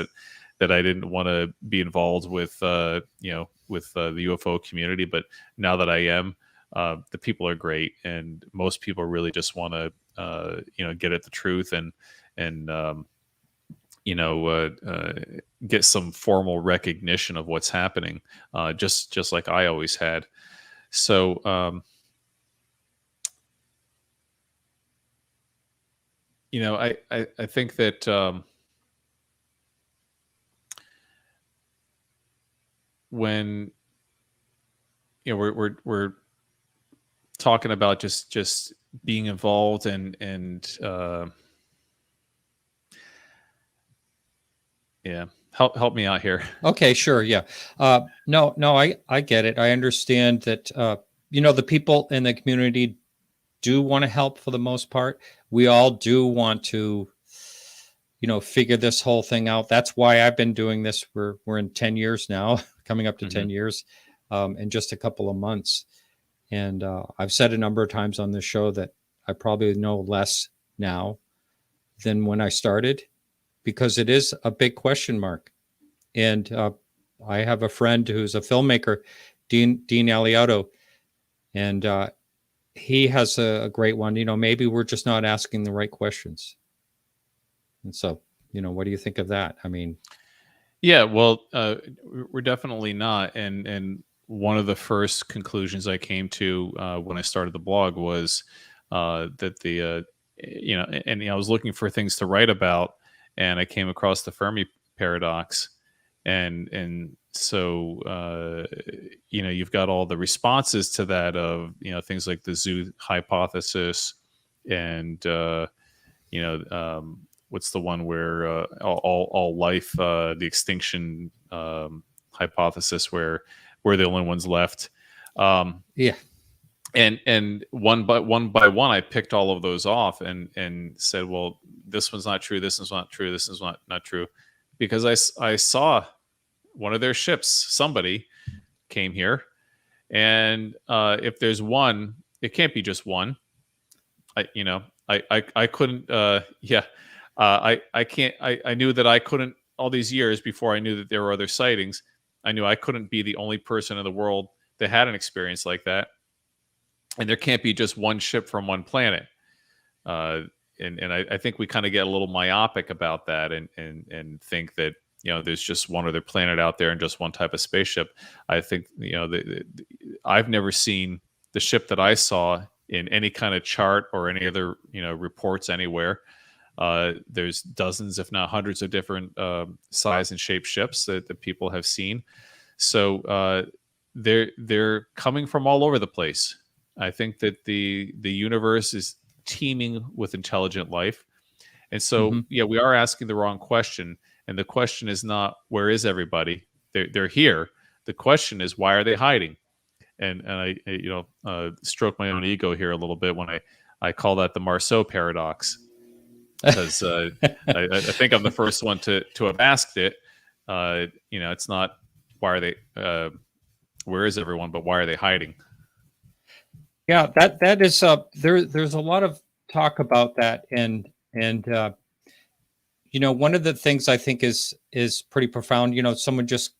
that I didn't want to be involved with the UFO community, but now that I am, the people are great, and most people really just want to get at the truth and get some formal recognition of what's happening, just like I always had. So I think that when we're talking about just being involved and help me out here. Okay, sure. Yeah. No, I get it. I understand that, the people in the community do want to help for the most part. We all do want to, figure this whole thing out. That's why I've been doing this. We're in 10 years now, coming up to 10 years in just a couple of months. And I've said a number of times on this show that I probably know less now than when I started. because it is a big question mark. And I have a friend who's a filmmaker, Dean Aliotto, and he has a great one. Maybe we're just not asking the right questions. And so, what do you think of that? I mean, yeah, well, we're definitely not. And one of the first conclusions I came to when I started the blog was that I was looking for things to write about, and I came across the Fermi Paradox, and so you've got all the responses to that of things like the zoo hypothesis, and what's the one where all life, the extinction hypothesis, where we're the only ones left. Yeah. And one by one, I picked all of those off and said, well, this one's not true. This is not true. This is not true. Because I saw one of their ships, somebody came here. And if there's one, it can't be just one. I couldn't, I can't, I knew that I couldn't, all these years before I knew that there were other sightings, I knew I couldn't be the only person in the world that had an experience like that. And there can't be just one ship from one planet. And I think we kind of get a little myopic about that and think that, there's just one other planet out there and just one type of spaceship. I think, I've never seen the ship that I saw in any kind of chart or any other, reports anywhere. There's dozens, if not hundreds, of different size and shape ships that people have seen. So they're coming from all over the place. I think that the universe is teeming with intelligent life. And so, we are asking the wrong question. And the question is not, where is everybody? They're here. The question is, why are they hiding? And I stroke my own ego here a little bit when I call that the Marceau paradox, because I think I'm the first one to have asked it. It's not why are they, where is everyone, but why are they hiding? Yeah, that is there's a lot of talk about that, and one of the things I think is pretty profound. Someone just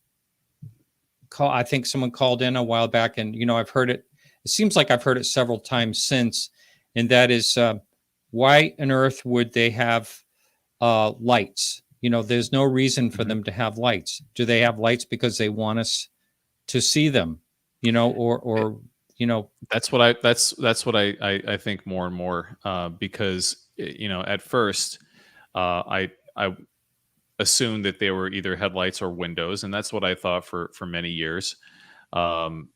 I think someone called in a while back, and I've heard it. It seems like I've heard it several times since, and that is why on earth would they have lights? There's no reason for them to have lights. Do they have lights because they want us to see them? Or that's what I think more and more, because at first I assumed that they were either headlights or windows, and that's what I thought for many years. And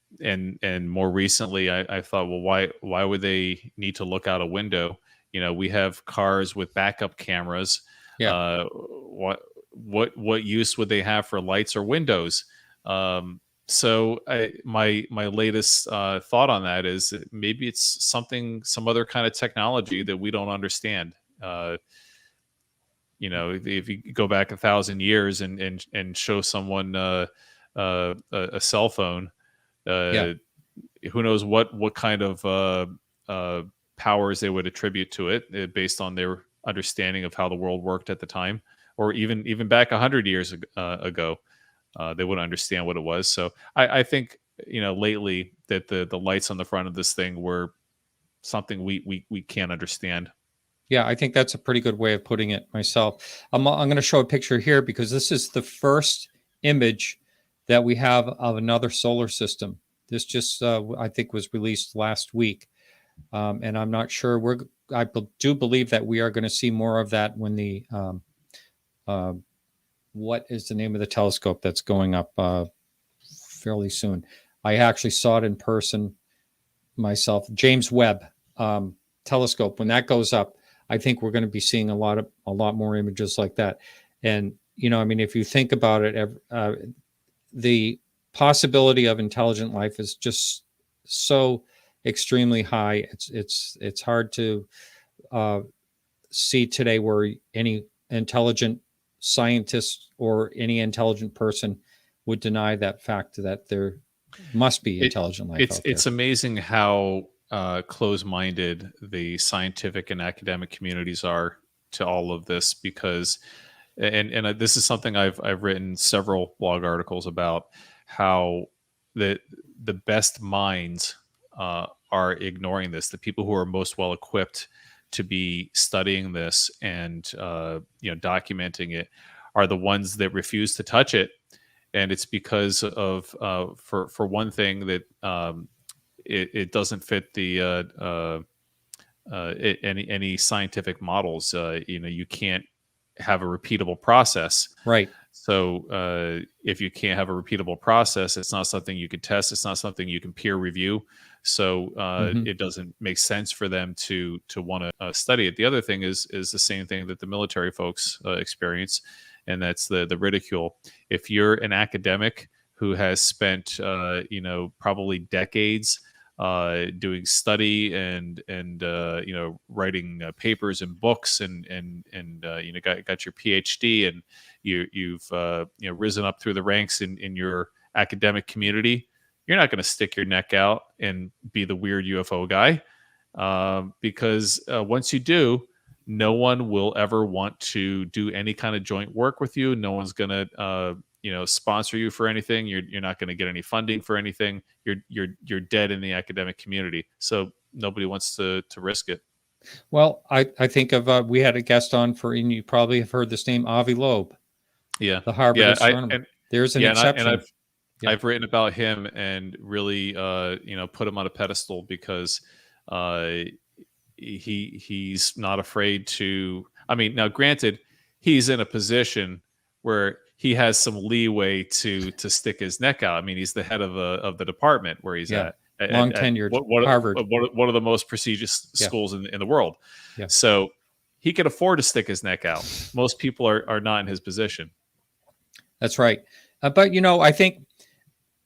more recently, I thought, well, why would they need to look out a window? We have cars with backup cameras. Yeah. What use would they have for lights or windows? So my latest thought on that is that maybe it's some other kind of technology that we don't understand. If you go back 1,000 years and show someone a cell phone, who knows what kind of powers they would attribute to it based on their understanding of how the world worked at the time, or even back 100 years ago. They wouldn't understand what it was. So I think, lately that the lights on the front of this thing were something we can't understand. Yeah, I think that's a pretty good way of putting it myself. I'm going to show a picture here because this is the first image that we have of another solar system. This just, I think, was released last week. And I'm not sure. I do believe that we are going to see more of that when the what is the name of the telescope that's going up fairly soon? I actually saw it in person myself. James Webb telescope. When that goes up, I think we're going to be seeing a lot more images like that. And if you think about it, the possibility of intelligent life is just so extremely high. It's hard to see today where any intelligent scientist or any intelligent person would deny that fact that there must be intelligent life out there. It's amazing how close-minded the scientific and academic communities are to all of this, because and this is something I've written several blog articles about, how the best minds are ignoring this. The people who are most well equipped to be studying this and documenting it are the ones that refuse to touch it. And it's because of for one thing that it doesn't fit the any scientific models. You can't have a repeatable process. Right. So if you can't have a repeatable process, it's not something you can test. It's not something you can peer review. So it doesn't make sense for them to want to study it. The other thing is the same thing that the military folks experience, and that's the ridicule. If you're an academic who has spent probably decades doing study and writing papers and books and got your PhD, and you've risen up through the ranks in your academic community, you're not going to stick your neck out and be the weird UFO guy, because once you do, no one will ever want to do any kind of joint work with you. No one's going to sponsor you for anything. You're not going to get any funding for anything. You're dead in the academic community. So nobody wants to risk it. Well, I think of we had a guest on and you probably have heard this name, Avi Loeb. Yeah, the Harvard astronomer. There's an exception. I've written about him and really put him on a pedestal because he's not afraid to. I mean, now granted, he's in a position where he has some leeway to stick his neck out. I mean, he's the head of the department where he's at. Long tenured Harvard, one of the most prestigious schools in the world. Yeah. So he can afford to stick his neck out. Most people are not in his position. That's right. But I think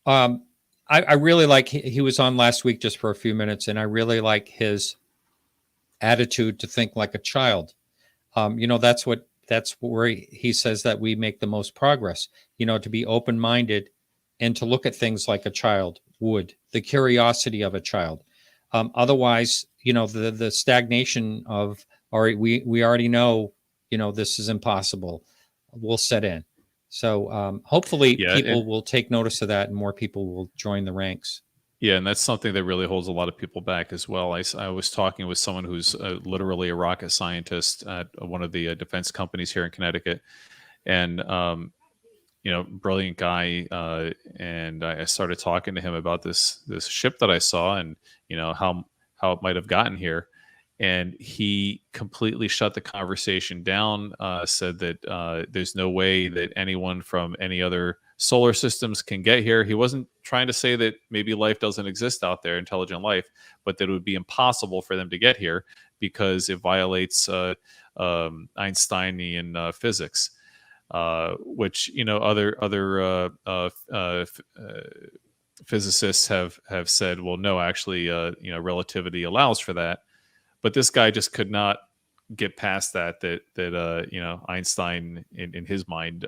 I really like, he was on last week just for a few minutes, and I really like his attitude to think like a child. That's where he says that we make the most progress, to be open-minded and to look at things like a child would, the curiosity of a child. Otherwise, the stagnation of, all right, we already know, this is impossible, will set in. So hopefully people will take notice of that and more people will join the ranks. Yeah, and that's something that really holds a lot of people back as well. I was talking with someone who's literally a rocket scientist at one of the defense companies here in Connecticut, and brilliant guy. And I started talking to him about this ship that I saw, and how it might have gotten here. And he completely shut the conversation down, said that there's no way that anyone from any other solar systems can get here. He wasn't trying to say that maybe life doesn't exist out there, intelligent life, but that it would be impossible for them to get here because it violates Einsteinian physics, which other physicists have said, well, no, actually, relativity allows for that. But this guy just could not get past that Einstein in his mind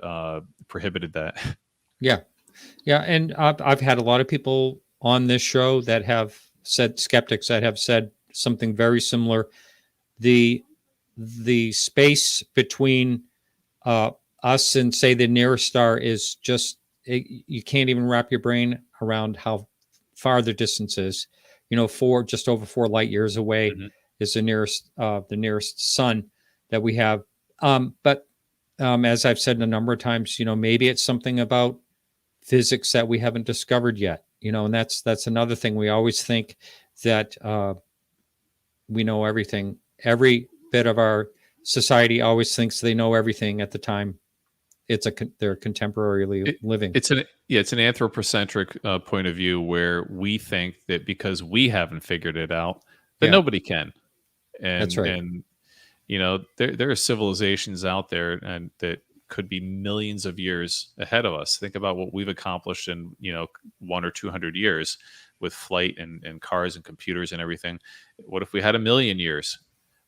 prohibited that. Yeah. And I've had a lot of people on this show that have said, skeptics that have said something very similar. The space between us and, say, the nearest star is just, you can't even wrap your brain around how far the distance is. Just over 4 light years away. Mm-hmm. Is the nearest sun that we have. But as I've said a number of times, maybe it's something about physics that we haven't discovered yet, and that's another thing. We always think that we know everything. Every bit of our society always thinks they know everything at the time they're contemporarily living. It's an anthropocentric point of view where we think that because we haven't figured it out, that nobody can. And, that's right. And there are civilizations out there and that could be millions of years ahead of us. Think about what we've accomplished in 100 or 200 years with flight and cars and computers and everything. What if we had 1 million years?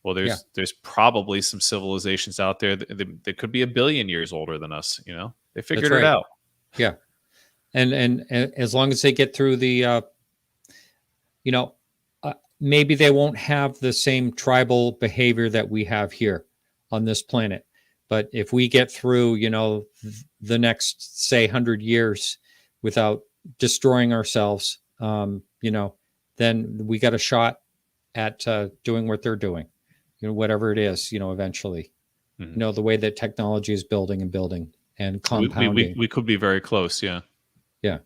Well, there's probably some civilizations out there that could be 1 billion years older than us. They figured it out. Yeah, and as long as they get through the maybe they won't have the same tribal behavior that we have here on this planet, But if we get through, the next, say, 100 years without destroying ourselves, then we got a shot at doing what they're doing, whatever it is, eventually, the way that technology is building and compounding. We could be very close. Yeah. Yeah.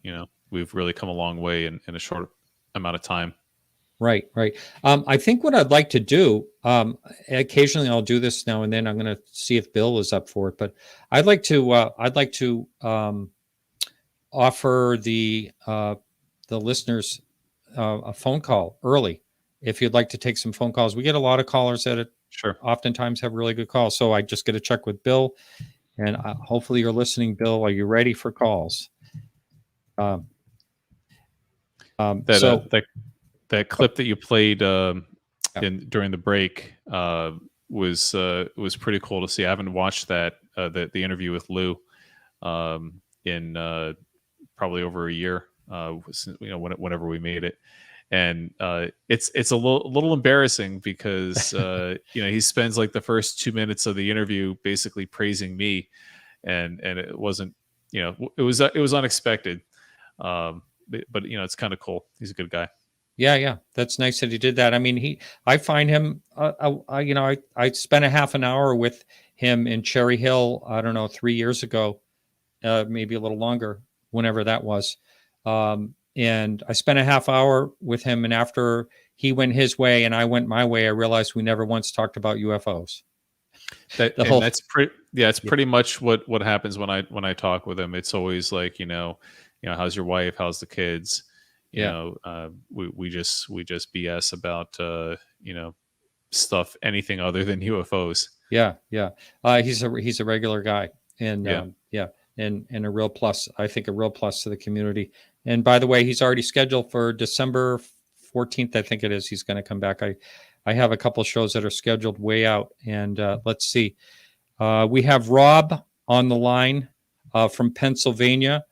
We've really come a long way in a short amount of time. Right. I think what I'd like to do, occasionally I'll do this now and then. I'm going to see if Bill is up for it, but I'd like to offer the listeners a phone call early. If you'd like to take some phone calls, we get a lot of callers that Sure. oftentimes have really good calls. So I just get to check with Bill, and hopefully you're listening, Bill. Are you ready for calls? That clip that you played during the break was pretty cool to see. I haven't watched that the interview with Lou in probably over a year. Whenever we made it, and it's a little embarrassing because he spends like the first 2 minutes of the interview basically praising me, and it wasn't it was unexpected, but it's kind of cool. He's a good guy. Yeah, that's nice that he did that. I mean, I find him, I spent a half an hour with him in Cherry Hill, I don't know, 3 years ago, maybe a little longer, whenever that was. And I spent a half hour with him, and after he went his way and I went my way, I realized we never once talked about UFOs. It's pretty much what happens when I talk with him. It's always like, how's your wife? How's the kids? We just BS about stuff, anything other than UFOs. Yeah. He's a regular guy, and and a real plus. I think a real plus to the community. And by the way, he's already scheduled for December 14th. I think it is. He's going to come back. I have a couple shows that are scheduled way out, and let's see. We have Rob on the line from Pennsylvania.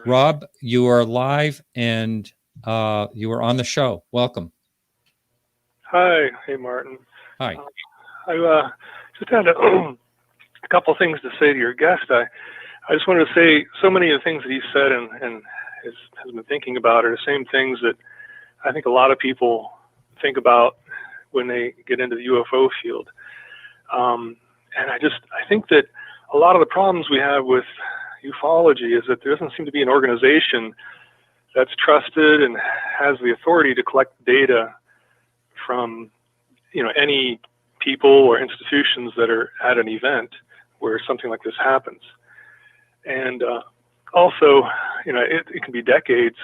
Rob, you are live and you are on the show. Welcome. Hi. Hey, Martin. Hi. I just had a couple things to say to your guest. I just wanted to say so many of the things that he said and has been thinking about are the same things that I think a lot of people think about when they get into the UFO field. And I think that a lot of the problems we have with ufology is that there doesn't seem to be an organization that's trusted and has the authority to collect data from, any people or institutions that are at an event where something like this happens. And also, it can be decades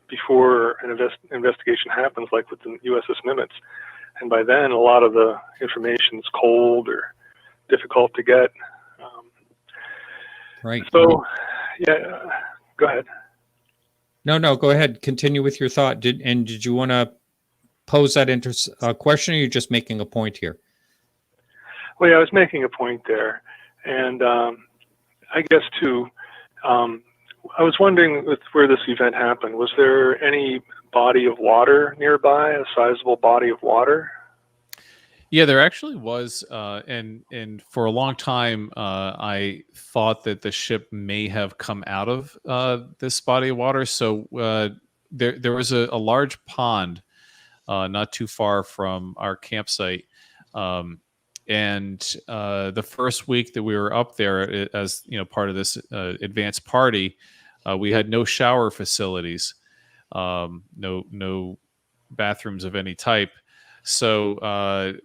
before an investigation happens, like with the USS Nimitz. And by then, a lot of the information is cold or difficult to get. Right. So, go ahead. No, go ahead. Continue with your thought. Did you want to pose that question, or are you just making a point here? Well, I was making a point there. And I guess, too, I was wondering where this event happened. Was there any body of water nearby, a sizable body of water? Yeah, there actually was, and for a long time, I thought that the ship may have come out of this body of water. So there was a large pond not too far from our campsite, and the first week that we were up there, as part of this advanced party, we had no shower facilities, no bathrooms of any type. So I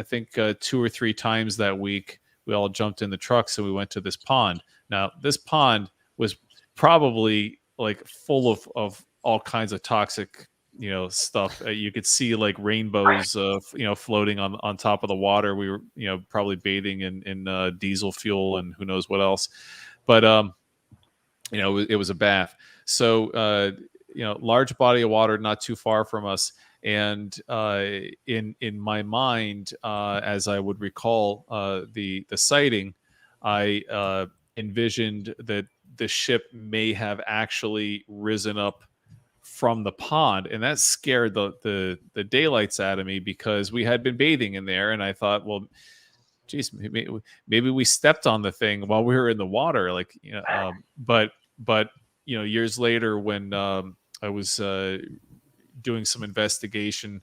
think 2 or 3 times that week, we all jumped in the trucks and we went to this pond. Now, this pond was probably like full of all kinds of toxic, stuff. You could see like rainbows, floating on top of the water. We were, probably bathing in diesel fuel and who knows what else. But it was a bath. So large body of water not too far from us. And in my mind, as I would recall the sighting, I envisioned that the ship may have actually risen up from the pond, and that scared the daylights out of me because we had been bathing in there, and I thought, well, geez, maybe we stepped on the thing while we were in the water, like, but years later when I was doing some investigation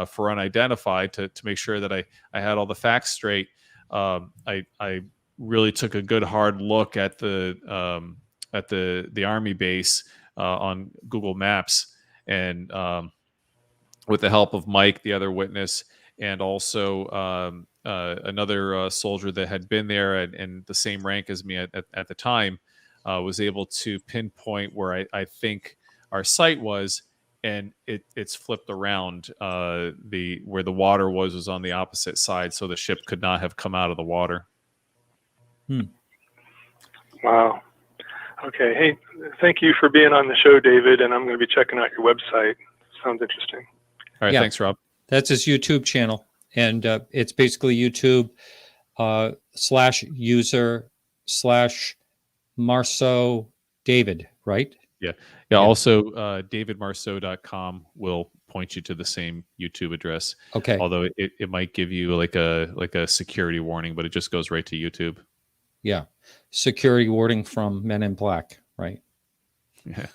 for Unidentified to make sure that I had all the facts straight. I really took a good hard look at the Army base on Google Maps, and with the help of Mike, the other witness, and also another soldier that had been there and the same rank as me at the time, was able to pinpoint where I think our site was, and it's flipped around. Where the water was on the opposite side, so the ship could not have come out of the water. Wow. Okay. Hey, thank you for being on the show, David, and I'm going to be checking out your website. Sounds interesting. All right. Yeah. Thanks, Rob. That's his YouTube channel. And it's basically YouTube /user/Marceau David, right? Yeah. Also, davidmarceau.com will point you to the same YouTube address. Okay. Although it might give you like a security warning, but it just goes right to YouTube. Yeah. Security warning from Men in Black, right? Yeah.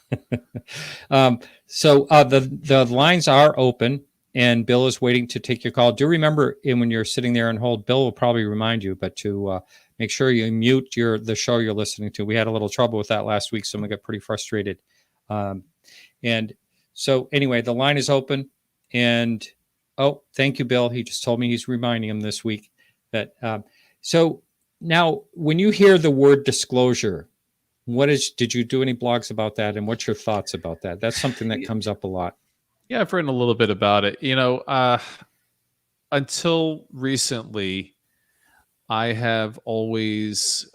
So the lines are open, and Bill is waiting to take your call. Do remember, when you're sitting there and hold, Bill will probably remind you, but to make sure you mute the show you're listening to. We had a little trouble with that last week, so we got pretty frustrated. And so anyway, the line is open, and thank you, Bill. He just told me he's reminding him this week that. So now, when you hear the word disclosure, did you do any blogs about that, and what's your thoughts about that? That's something that comes up a lot. Yeah, I've written a little bit about it. Until recently, I have always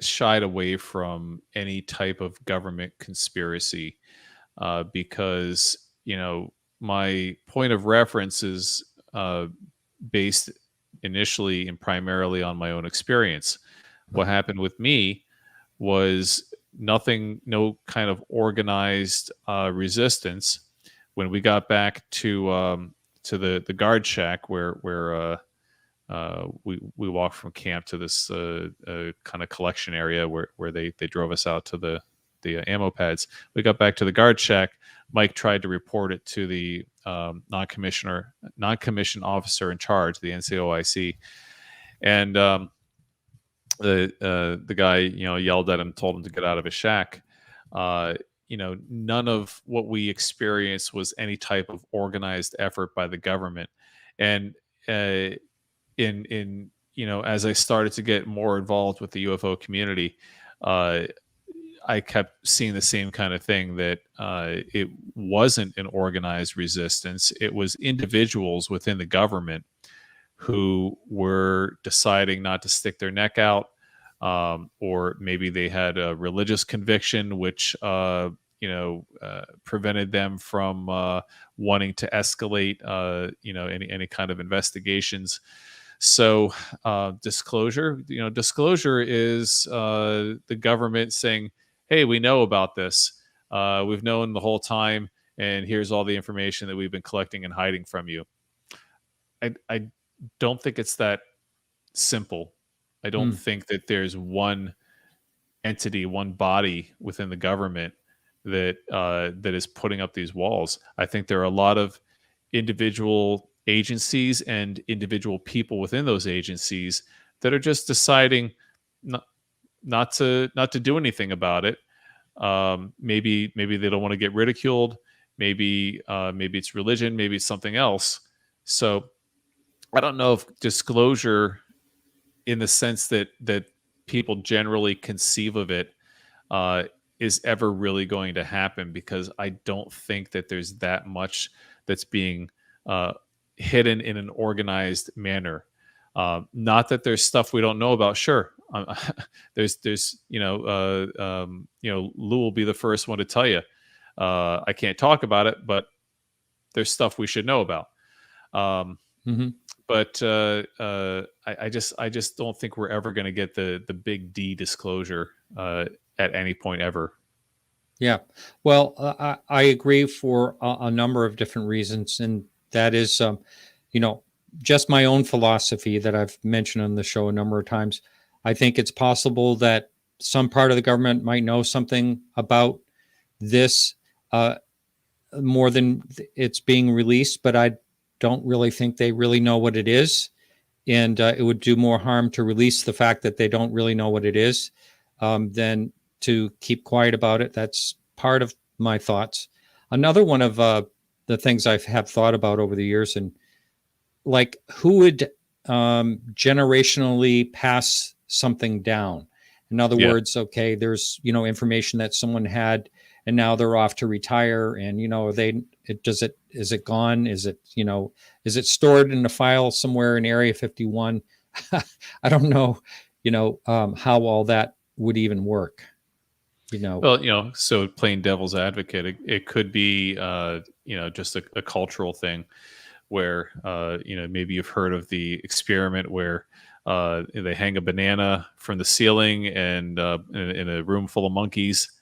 shied away from any type of government conspiracy because, my point of reference is based initially and primarily on my own experience. What happened with me was no kind of organized resistance. When we got back to the guard shack where we walked from camp to this kind of collection area where they drove us out to the ammo pads. We got back to the guard shack. Mike tried to report it to the non-commissioned officer in charge, the NCOIC, and the guy yelled at him, told him to get out of his shack. None of what we experienced was any type of organized effort by the government. And as I started to get more involved with the UFO community, I kept seeing the same kind of thing, that it wasn't an organized resistance. It was individuals within the government who were deciding not to stick their neck out, or maybe they had a religious conviction which prevented them from wanting to escalate any kind of investigations. So disclosure is the government saying, hey, we know about this. We've known the whole time, and here's all the information that we've been collecting and hiding from you. I don't think it's that simple. I don't think that there's one entity, one body within the government that is putting up these walls. I think there are a lot of individual agencies and individual people within those agencies that are just deciding not to do anything about it. Maybe they don't want to get ridiculed. Maybe it's religion. Maybe it's something else. So I don't know if disclosure, in the sense that people generally conceive of it, is ever really going to happen, because I don't think that there's that much that's being hidden in an organized manner. Not that there's stuff we don't know about. Sure, there's Lou will be the first one to tell you. I can't talk about it, but there's stuff we should know about. But I just don't think we're ever going to get the big D disclosure at any point ever. Yeah, well, I agree for a number of different reasons, and that is, just my own philosophy that I've mentioned on the show a number of times. I think it's possible that some part of the government might know something about this more than it's being released, but I don't really think they really know what it is. And it would do more harm to release the fact that they don't really know what it is than to keep quiet about it. That's part of my thoughts. Another one of the things I have thought about over the years, and like, who would generationally pass something down? In other words, okay, there's, information that someone had and now they're off to retire, and, is it gone? Is it, is it stored in a file somewhere in Area 51? I don't know, how all that would even work. Well, so playing devil's advocate, it could be, just a cultural thing where, maybe you've heard of the experiment where they hang a banana from the ceiling and in a room full of monkeys,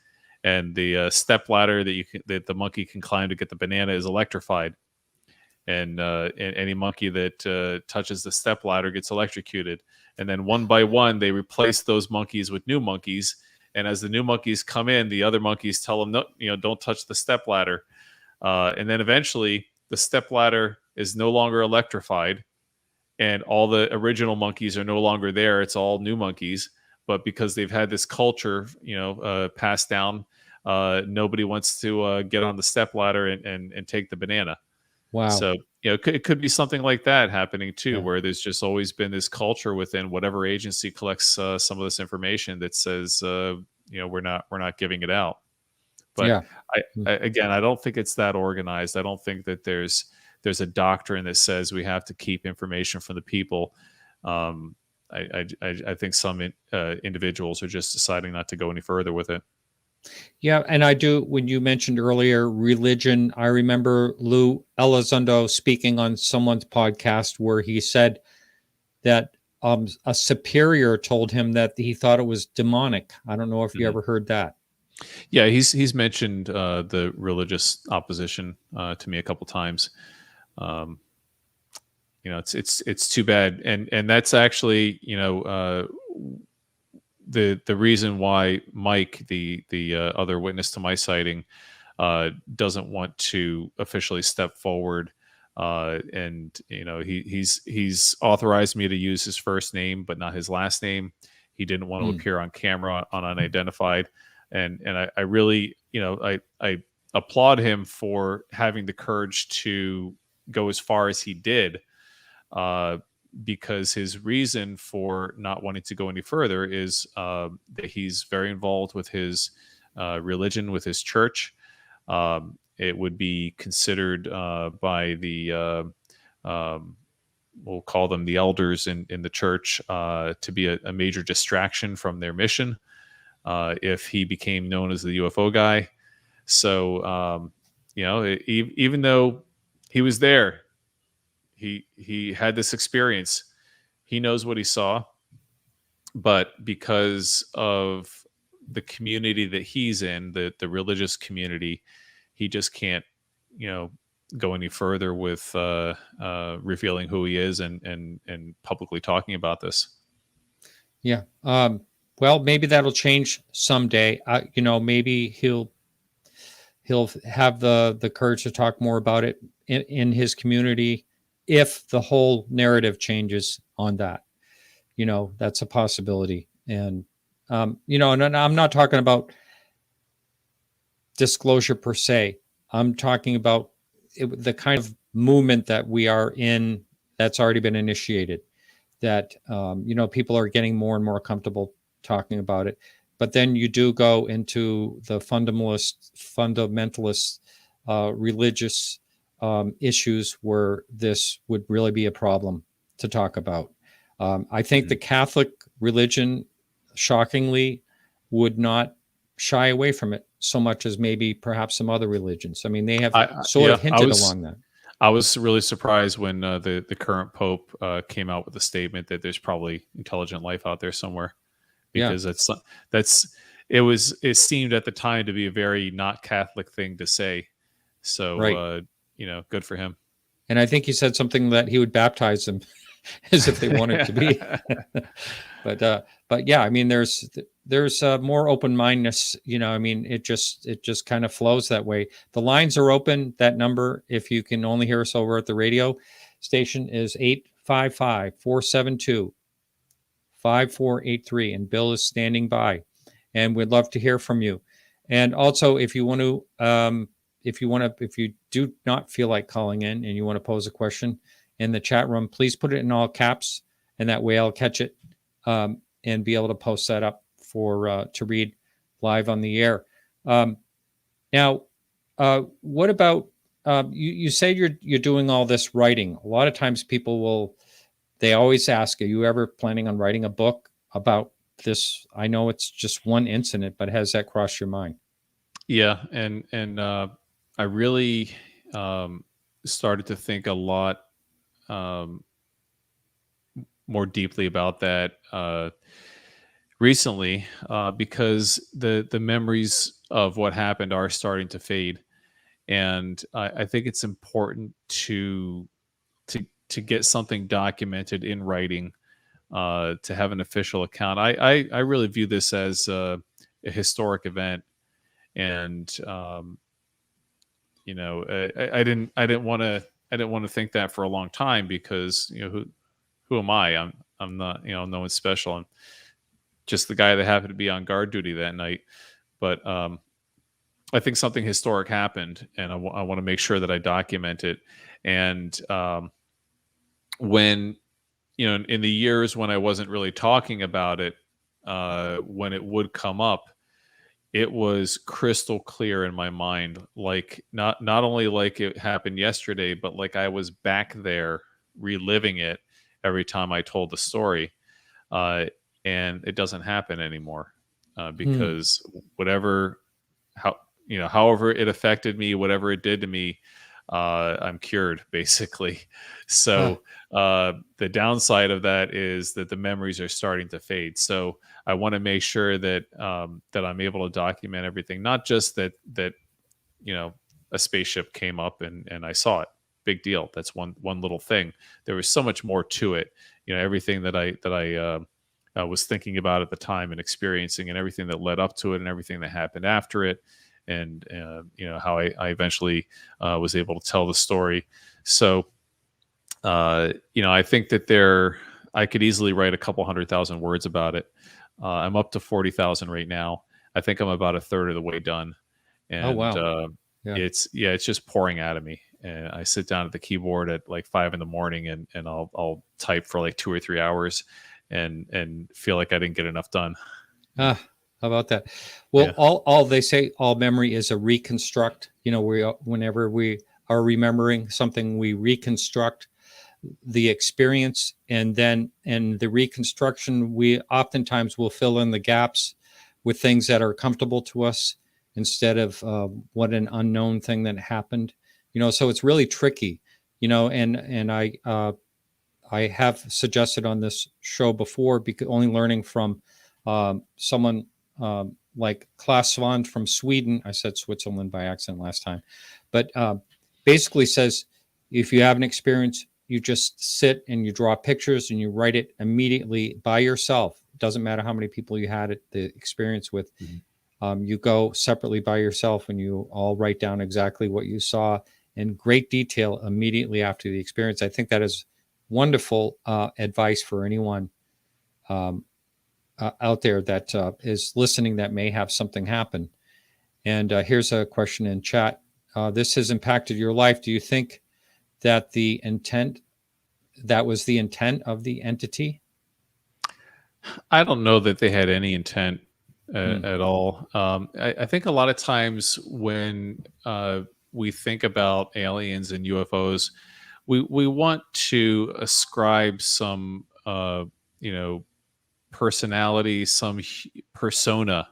and the step ladder that the monkey can climb to get the banana is electrified, and any monkey that touches the step ladder gets electrocuted, and then one by one they replace those monkeys with new monkeys. And as the new monkeys come in, the other monkeys tell them, no, don't touch the step ladder. And then eventually the step ladder is no longer electrified, and all the original monkeys are no longer there. It's all new monkeys. But because they've had this culture, passed down, nobody wants to get on the step ladder and take the banana. Wow. So, it could be something like that happening too, where there's just always been this culture within whatever agency collects some of this information that says, we're not giving it out. But I don't think it's that organized. I don't think that there's a doctrine that says we have to keep information from the people. I think some individuals are just deciding not to go any further with it. Yeah, and I do. When you mentioned earlier religion, I remember Lou Elizondo speaking on someone's podcast where he said that a superior told him that he thought it was demonic. I don't know if you ever heard that. Yeah, he's mentioned the religious opposition to me a couple times. It's too bad, and that's actually the reason why Mike, the other witness to my sighting, doesn't want to officially step forward, and he's authorized me to use his first name but not his last name. He didn't want to appear on camera on Unidentified, and I really I applaud him for having the courage to go as far as he did. Because his reason for not wanting to go any further is that he's very involved with his religion, with his church. It would be considered by the, we'll call them the elders in the church, to be a major distraction from their mission if he became known as the UFO guy. So, even though he was there, he had this experience. He knows what he saw, but because of the community that he's in, the religious community, he just can't, go any further with revealing who he is and publicly talking about this. Yeah. Well, maybe that'll change someday. Maybe he'll have the courage to talk more about it in his community, if the whole narrative changes on that. That's a possibility. And, and I'm not talking about disclosure per se. I'm talking about the kind of movement that we are in that's already been initiated, that, people are getting more and more comfortable talking about it. But then you do go into the fundamentalist religious issues where this would really be a problem to talk about. I think the Catholic religion, shockingly, would not shy away from it so much as maybe perhaps some other religions. I mean, they have sort of hinted along that. I was really surprised when the current Pope came out with a statement that there's probably intelligent life out there somewhere, because it seemed at the time to be a very not Catholic thing to say. So, right. Good for him. And I think he said something that he would baptize them as if they wanted to be. But yeah, I mean, there's more open mindedness. I mean, it just kind of flows that way. The lines are open. That number, if you can only hear us over at the radio station, is 855-472-5483, and Bill is standing by, and we'd love to hear from you. And also, if you do not feel like calling in and you want to pose a question in the chat room, please put it in all caps, and that way I'll catch it and be able to post that up for to read live on the air. Now, what about you say you're doing all this writing? A lot of times people they always ask, are you ever planning on writing a book about this? I know it's just one incident, but has that crossed your mind? Yeah, and I really started to think a lot more deeply about that recently, because the memories of what happened are starting to fade, and I think it's important to get something documented in writing, to have an official account. I really view this as a historic event, and I didn't want to think that for a long time, because who am I? I'm not, no one special. I'm just the guy that happened to be on guard duty that night. But I think something historic happened, and I want to make sure that I document it. And when, in the years when I wasn't really talking about it, when it would come up, it was crystal clear in my mind. Like not only like it happened yesterday, but like I was back there reliving it every time I told the story. And it doesn't happen anymore, because however it affected me, whatever it did to me, I'm cured, basically. So the downside of that is that the memories are starting to fade. So I want to make sure that that I'm able to document everything, not just that a spaceship came up and I saw it. Big deal. That's one little thing. There was so much more to it. Everything that I was thinking about at the time and experiencing, and everything that led up to it, and everything that happened after it, and how I eventually was able to tell the story. So I think that I could easily write a couple 100,000 words about it. I'm up to 40,000 right now. I think I'm about a third of the way done. And oh, wow. It's just pouring out of me. And I sit down at the keyboard at like 5 a.m. and I'll type for like 2 or 3 hours and feel like I didn't get enough done. How about that? Well, all they say, all memory is a reconstruct. Whenever we are remembering something, we reconstruct the experience, and then in the reconstruction, we oftentimes will fill in the gaps with things that are comfortable to us instead of what an unknown thing that happened. So it's really tricky. And I have suggested on this show before, because only learning from someone like Klaus Svahn from Sweden. I said Switzerland by accident last time, but basically says, if you have an experience, you just sit and you draw pictures and you write it immediately by yourself. It doesn't matter how many people you had the experience with. Mm-hmm. You go separately by yourself and you all write down exactly what you saw in great detail immediately after the experience. I think that is wonderful advice for anyone out there that is listening that may have something happen. And here's a question in chat. This has impacted your life. Do you think that that was the intent of the entity? I don't know that they had any intent at all. I think a lot of times when we think about aliens and UFOs, we want to ascribe some personality, some persona.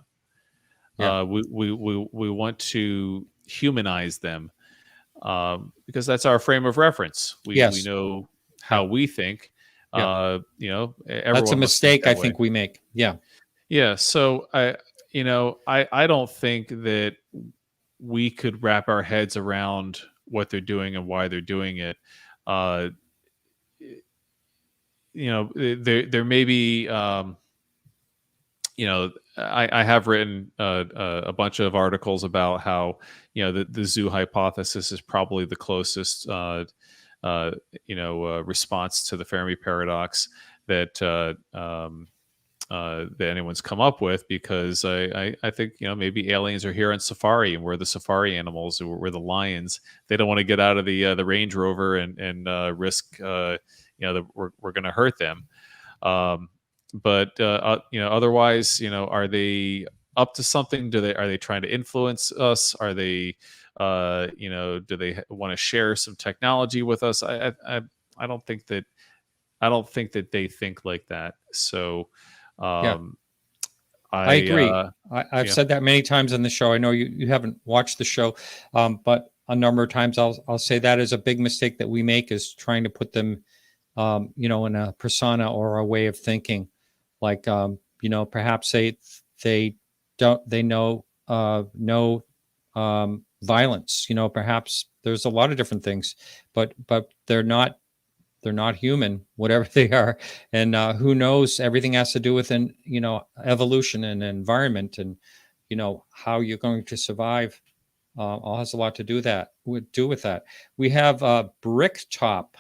Yeah. We want to humanize them, because that's our frame of reference. We know how we think. Yeah. That's a mistake I think we make. Yeah. So I don't think that we could wrap our heads around what they're doing and why they're doing it. There may be, I have written a bunch of articles about how, the zoo hypothesis is probably the closest, response to the Fermi Paradox that anyone's come up with, because I think, maybe aliens are here on safari, and we're the safari animals, or we're the lions. They don't want to get out of the Range Rover and risk, that we're going to hurt them. But otherwise, are they up to something? Are they trying to influence us? Are they, do they want to share some technology with us? I don't think that they think like that. So, I agree. I've said that many times on the show. I know you haven't watched the show, but a number of times I'll say that is a big mistake that we make, is trying to put them, in a persona or a way of thinking. Like, perhaps they know violence. Perhaps there's a lot of different things, but they're not human, whatever they are. And who knows? Everything has to do with evolution and environment, and how you're going to survive. All has a lot to do with that. We have Bricktop.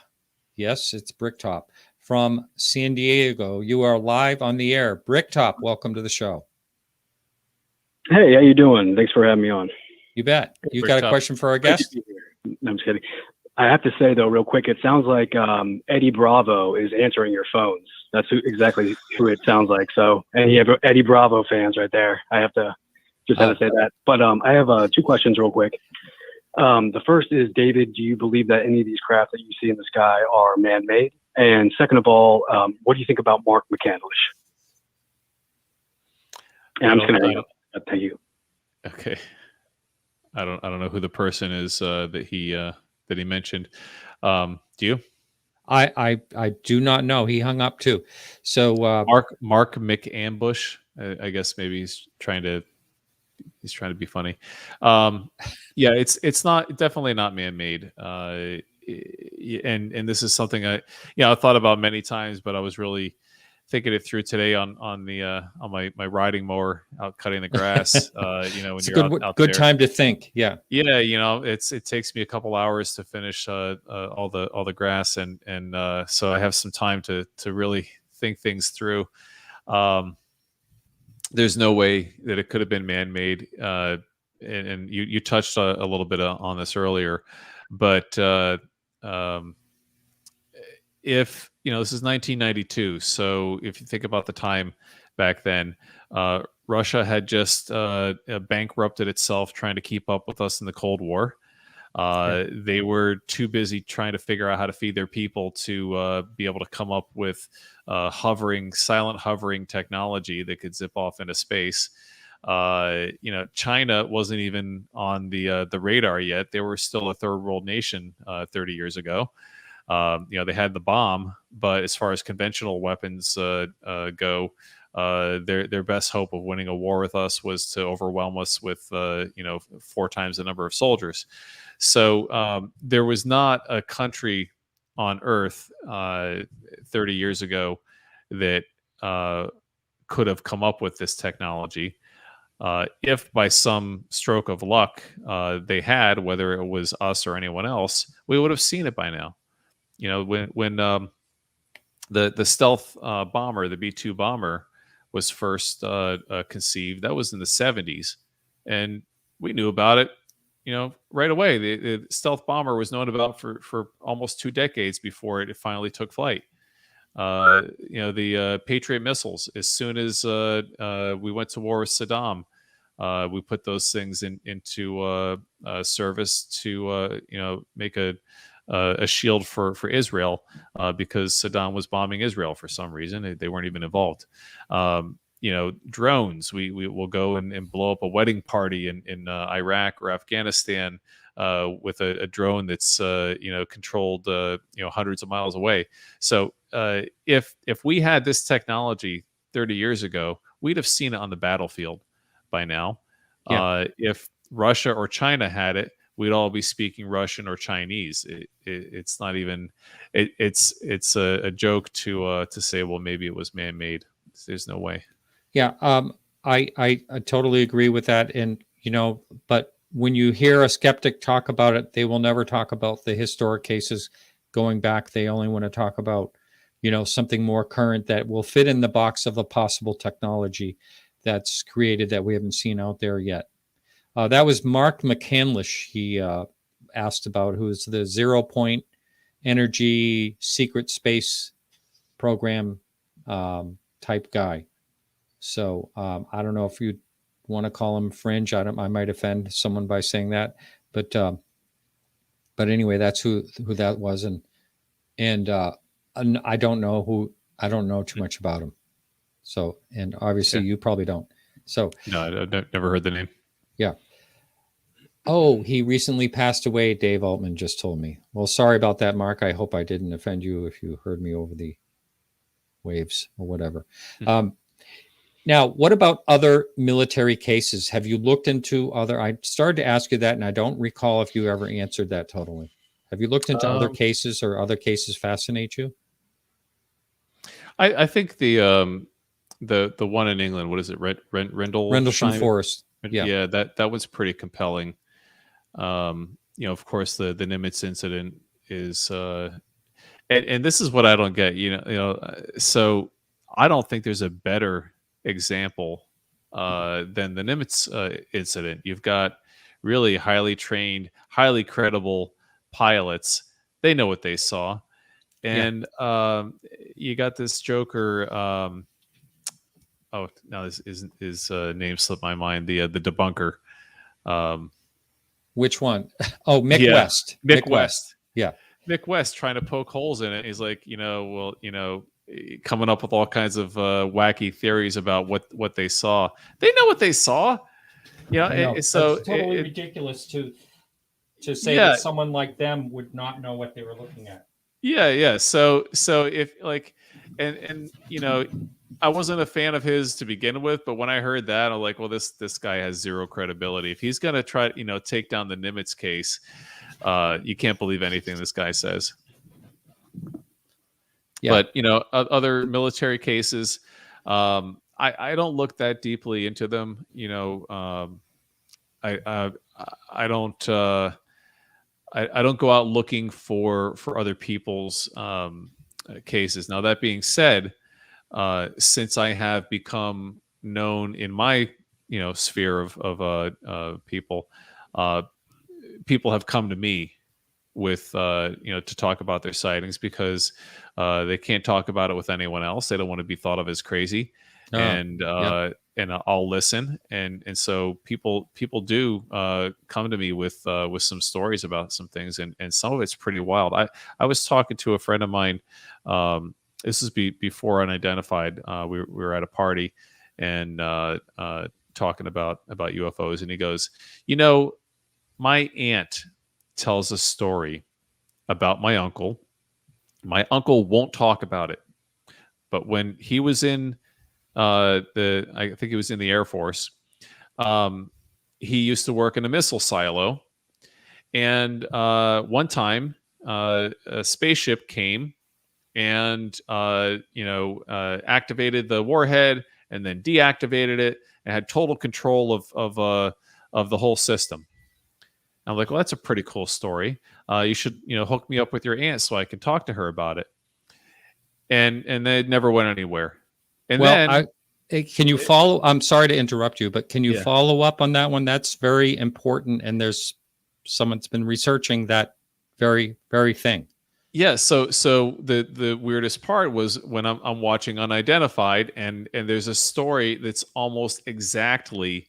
Yes, it's Bricktop from San Diego. You are live on the air. Bricktop, welcome to the show. Hey, how you doing? Thanks for having me on. You bet. You got a question for our guest? No, I'm just kidding. I have to say, though, real quick, it sounds like Eddie Bravo is answering your phones. That's exactly who it sounds like. So, and you have Eddie Bravo fans right there. I have to say that. But I have 2 questions real quick. The first is, David, do you believe that any of these craft that you see in the sky are man-made? And second of all, what do you think about Mark McCandlish? And I'm just going to thank you. Okay. I don't know who the person is that he mentioned. Do you? I do not know. He hung up too. So Mark McAmbush. I guess maybe he's trying to be funny. It's definitely not man-made. And this is something I thought about many times, but I was really thinking it through today on my riding mower out cutting the grass. When it's you're a out good there. time to think. Yeah. It takes me a couple hours to finish all the grass, and so I have some time to really think things through. There's no way that it could have been man-made, and you touched a little bit on this earlier, but if this is 1992, so if you think about the time back then, Russia had just bankrupted itself trying to keep up with us in the Cold War. They were too busy trying to figure out how to feed their people to be able to come up with silent hovering technology that could zip off into space. China wasn't even on the radar yet. They were still a third world nation 30 years ago. They had the bomb, but as far as conventional weapons go, their best hope of winning a war with us was to overwhelm us with 4 times the number of soldiers. So there was not a country on Earth 30 years ago that could have come up with this technology. If by some stroke of luck they had, whether it was us or anyone else, we would have seen it by now. When the stealth bomber, the B-2 bomber, was first conceived, that was in the 70s, and we knew about it right away. The stealth bomber was known about for almost 2 decades before it finally took flight. The Patriot missiles, as soon as we went to war with Saddam, we put those things into service to make a shield for Israel, because Saddam was bombing Israel for some reason. They weren't even involved. Drones. We will go and blow up a wedding party in Iraq or Afghanistan with a drone that's controlled hundreds of miles away. So if we had this technology 30 years ago, we'd have seen it on the battlefield by now. Yeah. If Russia or China had it, we'd all be speaking Russian or Chinese. It's not even. It's a joke to say, well, maybe it was man-made. There's no way. Yeah, I totally agree with that, and but when you hear a skeptic talk about it, they will never talk about the historic cases going back. They only want to talk about, something more current that will fit in the box of a possible technology that's created that we haven't seen out there yet. That was Mark McCandlish. He asked about, who is the 0 Point Energy Secret Space Program type guy. So I don't know if you want to call him fringe. I might offend someone by saying that, but anyway, that's who that was, and I don't know too much about him. So, and obviously you probably don't. So no, I've never heard the name. Yeah. Oh, he recently passed away. Dave Altman just told me. Well, sorry about that, Mark. I hope I didn't offend you if you heard me over the waves or whatever. Mm-hmm. Now, what about other military cases? Have you looked into other? I started to ask you that, and I don't recall if you ever answered that totally. Have you looked into other cases, or other cases fascinate you? I think the one in England, what is it, Rendlesham Forest? Yeah, that was pretty compelling. Of course, the Nimitz incident is, and this is what I don't get. So I don't think there's a better example than the Nimitz incident. You've got really highly trained, highly credible pilots. They know what they saw, and you got this joker. Oh, now his name slipped my mind. The debunker. Which one? Oh, Mick West. Mick West. Yeah. Mick West trying to poke holes in it. He's like, coming up with all kinds of wacky theories about what they saw. They know what they saw. So it's totally ridiculous to say that someone like them would not know what they were looking at. Yeah. So if and I wasn't a fan of his to begin with, but when I heard that, I'm like, well, this guy has zero credibility. If he's gonna try, take down the Nimitz case, you can't believe anything this guy says. Yeah. But other military cases, I don't look that deeply into them. I don't go out looking for other people's cases. Now, that being said, since I have become known in my sphere of people, people have come to me with to talk about their sightings because they can't talk about it with anyone else. They don't want to be thought of as crazy. And I'll listen, and so people do come to me with some stories about some things, and some of it's pretty wild. I was talking to a friend of mine. This is before Unidentified. We were at a party and talking about UFOs, and he goes, my aunt tells a story about my uncle. My uncle won't talk about it, but when he was in I think he was in the Air Force. He used to work in a missile silo, and one time a spaceship came and activated the warhead and then deactivated it and had total control of the whole system. I'm like, well, that's a pretty cool story. You should hook me up with your aunt so I can talk to her about it. And they never went anywhere. And can you follow? I'm sorry to interrupt you, but can you follow up on that one? That's very important, and there's someone's been researching that very, very thing. Yeah. So the weirdest part was when I'm watching Unidentified, and there's a story that's almost exactly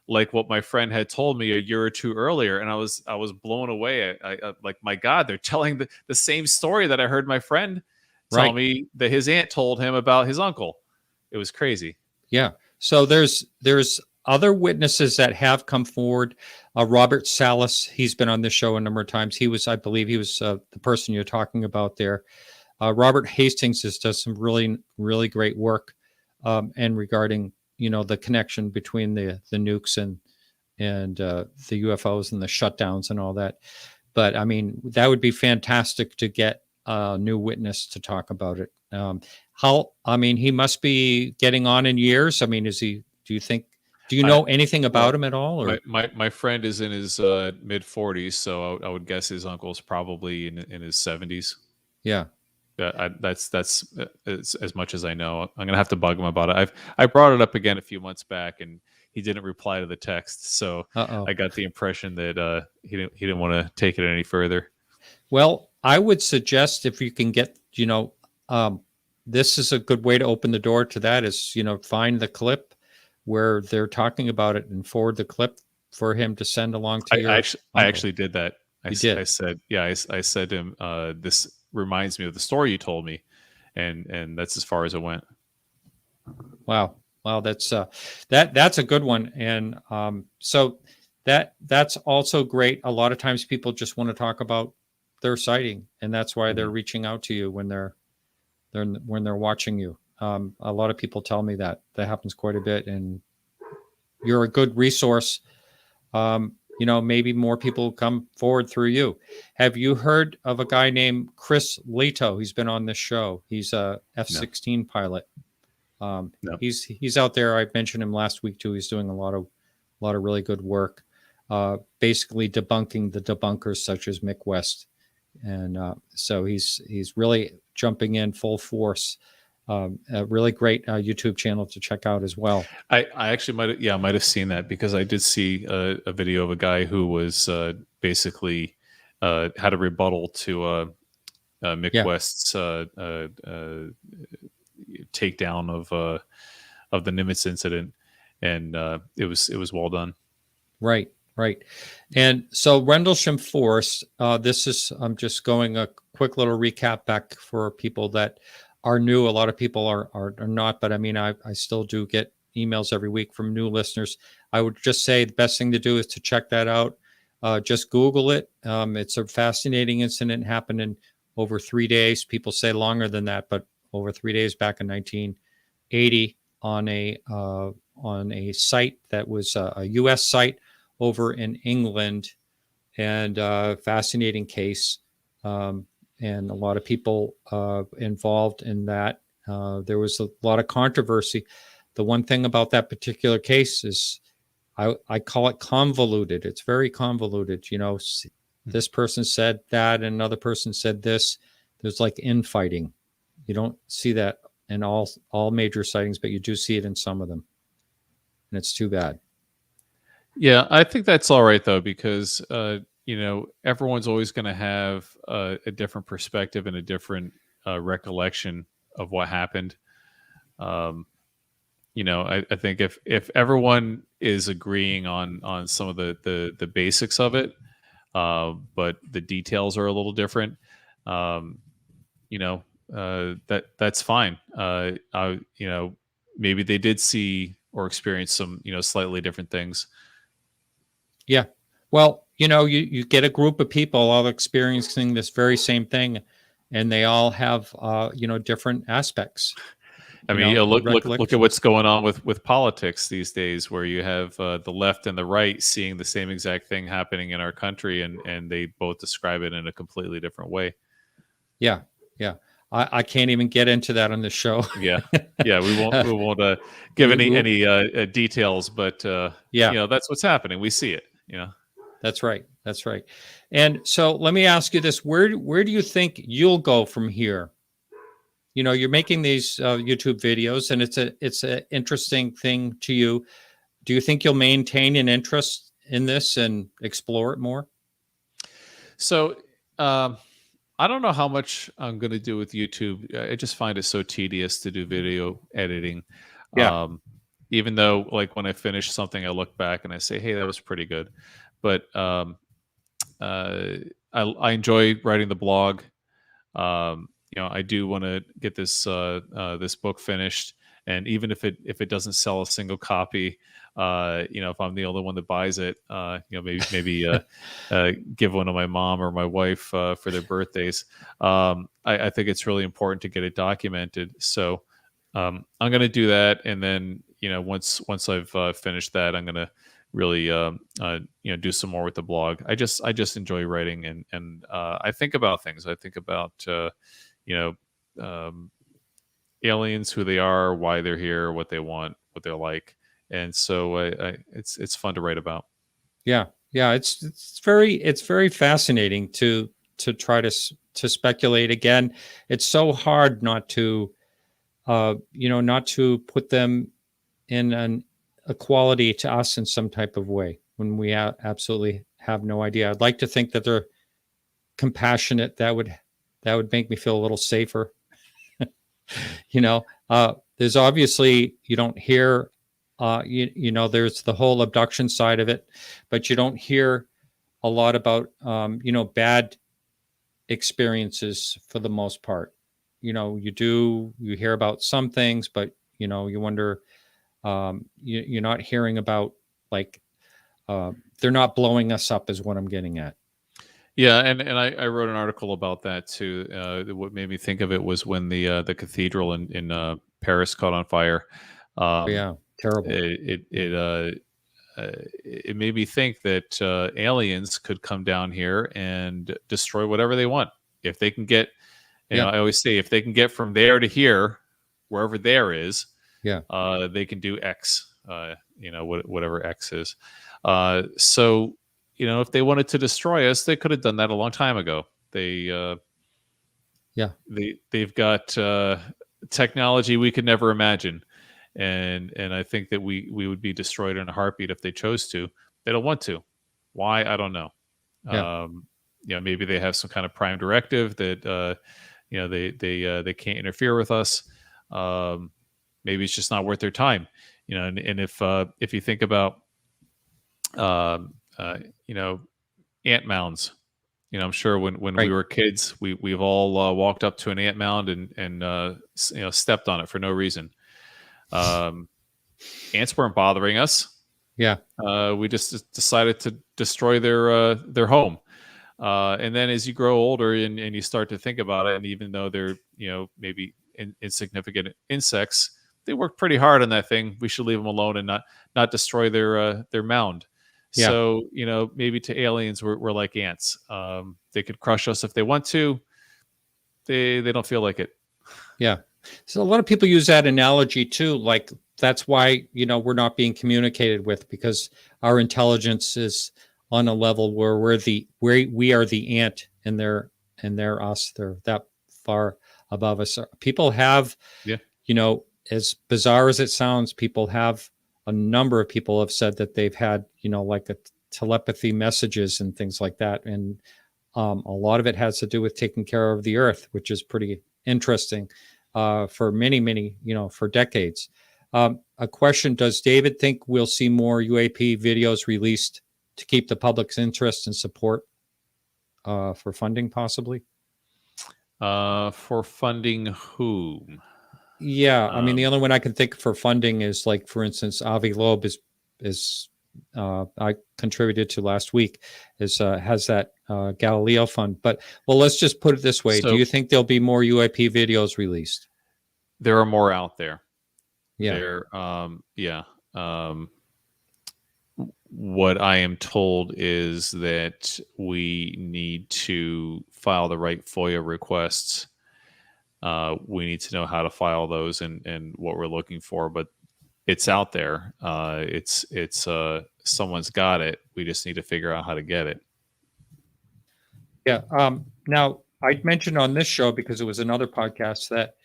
like what my friend had told me a year or two earlier, and I was blown away. I like, my God, they're telling the same story that I heard my friend tell me that his aunt told him about his uncle. It was crazy. Yeah. So there's other witnesses that have come forward. Robert Salas, he's been on this show a number of times. I believe he was the person you're talking about there. Robert Hastings does some really, really great work and regarding, the connection between the nukes and the UFOs and the shutdowns and all that. But I mean, that would be fantastic to get a new witness to talk about it. I mean, he must be getting on in years. I mean, do you know anything about him at all? Or? My friend is in his mid 40s, so I would guess his uncle's probably in his 70s. Yeah. That's as much as I know. I'm gonna have to bug him about it. I brought it up again a few months back, and he didn't reply to the text. So I got the impression that he didn't want to take it any further. Well, I would suggest if you can get, this is a good way to open the door to that is, find the clip where they're talking about it and forward the clip for him to send along to I actually did that. I said to him, this reminds me of the story you told me, and that's as far as it went. Wow, that's a good one, and so that's also great. A lot of times people just want to talk about their sighting, and that's why they're reaching out to you when they're watching you. A lot of people tell me that happens quite a bit, and you're a good resource. Maybe more people come forward through you. Have you heard of a guy named Chris Leto? He's been on this show. He's a F-16 pilot. No. He's out there. I mentioned him last week too. He's doing a lot of really good work, basically debunking the debunkers such as Mick West, and so he's really jumping in full force. A really great YouTube channel to check out as well. I actually might have seen that, because I did see a video of a guy who was basically had a rebuttal to Mick West's takedown of the Nimitz incident, and it was well done. Right. And so Rendlesham Forest, I'm just going a quick little recap back for people that are new. A lot of people are not, but I mean, I still do get emails every week from new listeners. I would just say the best thing to do is to check that out. Just Google it. It's a fascinating incident. Happened in over 3 days. People say longer than that, but over 3 days back in 1980 on a site that was a U.S. site over in England, and fascinating case. And a lot of people involved in that. There was a lot of controversy. The one thing about that particular case is I call it convoluted. It's very convoluted. This person said that, and another person said this. There's like infighting. You don't see that in all major sightings, but you do see it in some of them. And it's too bad. Yeah, I think that's all right, though, because everyone's always going to have a different perspective and a different recollection of what happened. I think if everyone is agreeing on some of the basics of it, but the details are a little different, that's fine. Maybe they did see or experience some slightly different things. Yeah. Well, you get a group of people all experiencing this very same thing, and they all have, different aspects. I mean, look at what's going on with politics these days, where you have the left and the right seeing the same exact thing happening in our country, and they both describe it in a completely different way. Yeah. I can't even get into that on the show. Yeah. We won't give any details, but that's what's happening. We see it. That's right. And so let me ask you this: where do you think you'll go from here? You're making these YouTube videos, and it's an interesting thing to you. Do you think you'll maintain an interest in this and explore it more? So I don't know how much I'm going to do with YouTube. I just find it so tedious to do video editing. Yeah. Even though, like, when I finish something, I look back and I say, "Hey, that was pretty good." But I enjoy writing the blog. I do want to get this this book finished, and even if it doesn't sell a single copy, if I'm the only one that buys it, maybe give one to my mom or my wife for their birthdays. I think it's really important to get it documented. So I'm going to do that, and then once I've finished that, I'm going to really do some more with the blog. I just enjoy writing, and I think about things. I think about aliens, who they are, why they're here, what they want, what they're like, and so it's fun to write about. Yeah, it's very fascinating to try to speculate. Again, it's so hard not to not to put them in an equality to us in some type of way when we absolutely have no idea. I'd like to think that they're compassionate. That would make me feel a little safer. There's obviously, you don't hear, there's the whole abduction side of it, but you don't hear a lot about, bad experiences for the most part. You hear about some things, but, you wonder, you're not hearing about, like, they're not blowing us up is what I'm getting at. Yeah, and I wrote an article about that too. What made me think of it was when the cathedral in Paris caught on fire. Yeah, terrible. It made me think that aliens could come down here and destroy whatever they want. If they can get, I always say, if they can get from there to here, wherever there is, they can do X. Whatever X is. So. If they wanted to destroy us, they could have done that a long time ago. They've got technology we could never imagine, and I think that we would be destroyed in a heartbeat if they chose to. They don't want to. Why? I don't know. Maybe they have some kind of prime directive that they can't interfere with us. Maybe it's just not worth their time. And if you think about ant mounds. I'm sure when we were kids, we've all walked up to an ant mound and stepped on it for no reason. Ants weren't bothering us. Yeah, we just decided to destroy their home. And then as you grow older and you start to think about it, and even though they're maybe insignificant insects, they work pretty hard on that thing. We should leave them alone and not destroy their mound. Yeah. So, maybe to aliens, we're like ants. They could crush us if they want to. They don't feel like it. Yeah. So a lot of people use that analogy too. Like, that's why, we're not being communicated with, because our intelligence is on a level where we are the ant and they're us. They're that far above us. People have, as bizarre as it sounds, a number of people have said that they've had, like a telepathy messages and things like that. And a lot of it has to do with taking care of the earth, which is pretty interesting for many, for decades. A question: does David think we'll see more UAP videos released to keep the public's interest and support for funding, possibly? For funding whom? Yeah, I mean, the only one I can think for funding is, like, for instance, Avi Loeb is I contributed to last week, has that Galileo fund. But, well, let's just put it this way. Do you think there'll be more UAP videos released? There are more out there. Yeah. What I am told is that we need to file the right FOIA requests. We need to know how to file those and what we're looking for, but it's out there. It's someone's got it. We just need to figure out how to get it. Yeah. Now, I mentioned on this show, because it was another podcast that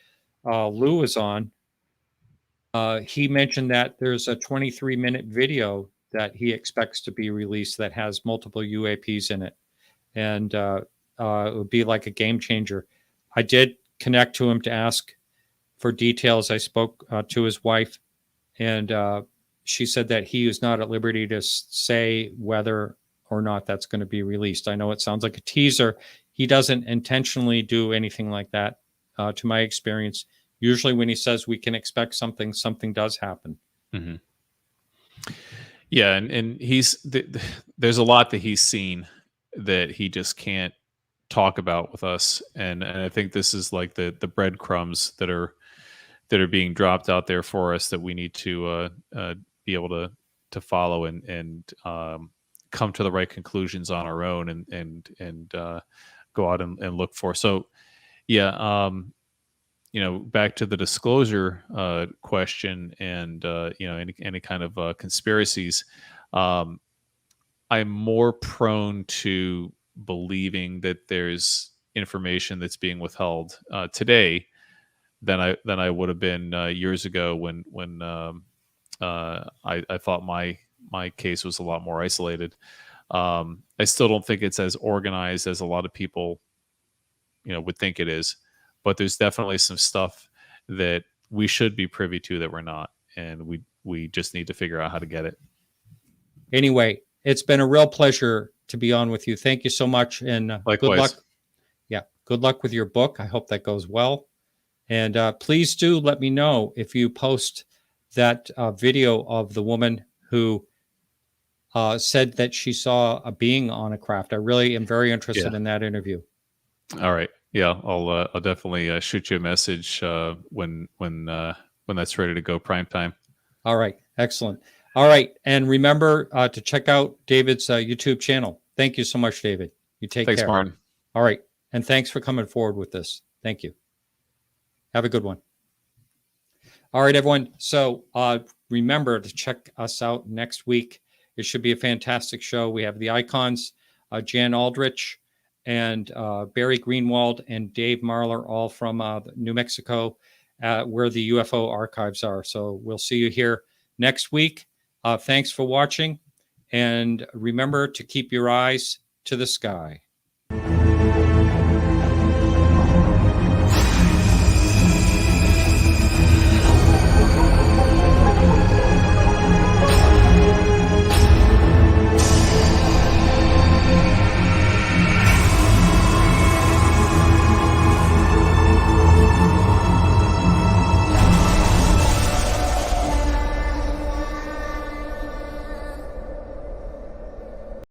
Lou was on, he mentioned that there's a 23-minute video that he expects to be released that has multiple UAPs in it. And it would be like a game changer. I did connect to him to ask for details. I spoke to his wife, and she said that he is not at liberty to say whether or not that's going to be released. I know it sounds like a teaser. He doesn't intentionally do anything like that, to my experience. Usually when he says we can expect something, something does happen. Mm-hmm. Yeah, and there's a lot that he's seen that he just can't talk about with us, and I think this is like the breadcrumbs that are being dropped out there for us that we need to be able to follow and come to the right conclusions on our own and go out and look for. So yeah, back to the disclosure question and any kind of conspiracies. I'm more prone to believing that there's information that's being withheld today than I would have been years ago when I thought my case was a lot more isolated. I still don't think it's as organized as a lot of people would think it is, but there's definitely some stuff that we should be privy to that we're not, and we just need to figure out how to get it. Anyway, it's been a real pleasure to be on with you. Thank you so much, and Likewise. Good luck. Yeah, good luck with your book. I hope that goes well. And please do let me know if you post that video of the woman who said that she saw a being on a craft. I really am very interested in that interview. All right. Yeah, I'll definitely shoot you a message when that's ready to go, prime time. All right. Excellent. All right. And remember to check out David's YouTube channel. Thank you so much, David. You take care. Thanks, Martin. All right. And thanks for coming forward with this. Thank you. Have a good one. All right, everyone. So remember to check us out next week. It should be a fantastic show. We have the icons, Jan Aldrich and Barry Greenwald and Dave Marlar, all from New Mexico, where the UFO archives are. So we'll see you here next week. Thanks for watching. And remember to keep your eyes to the sky.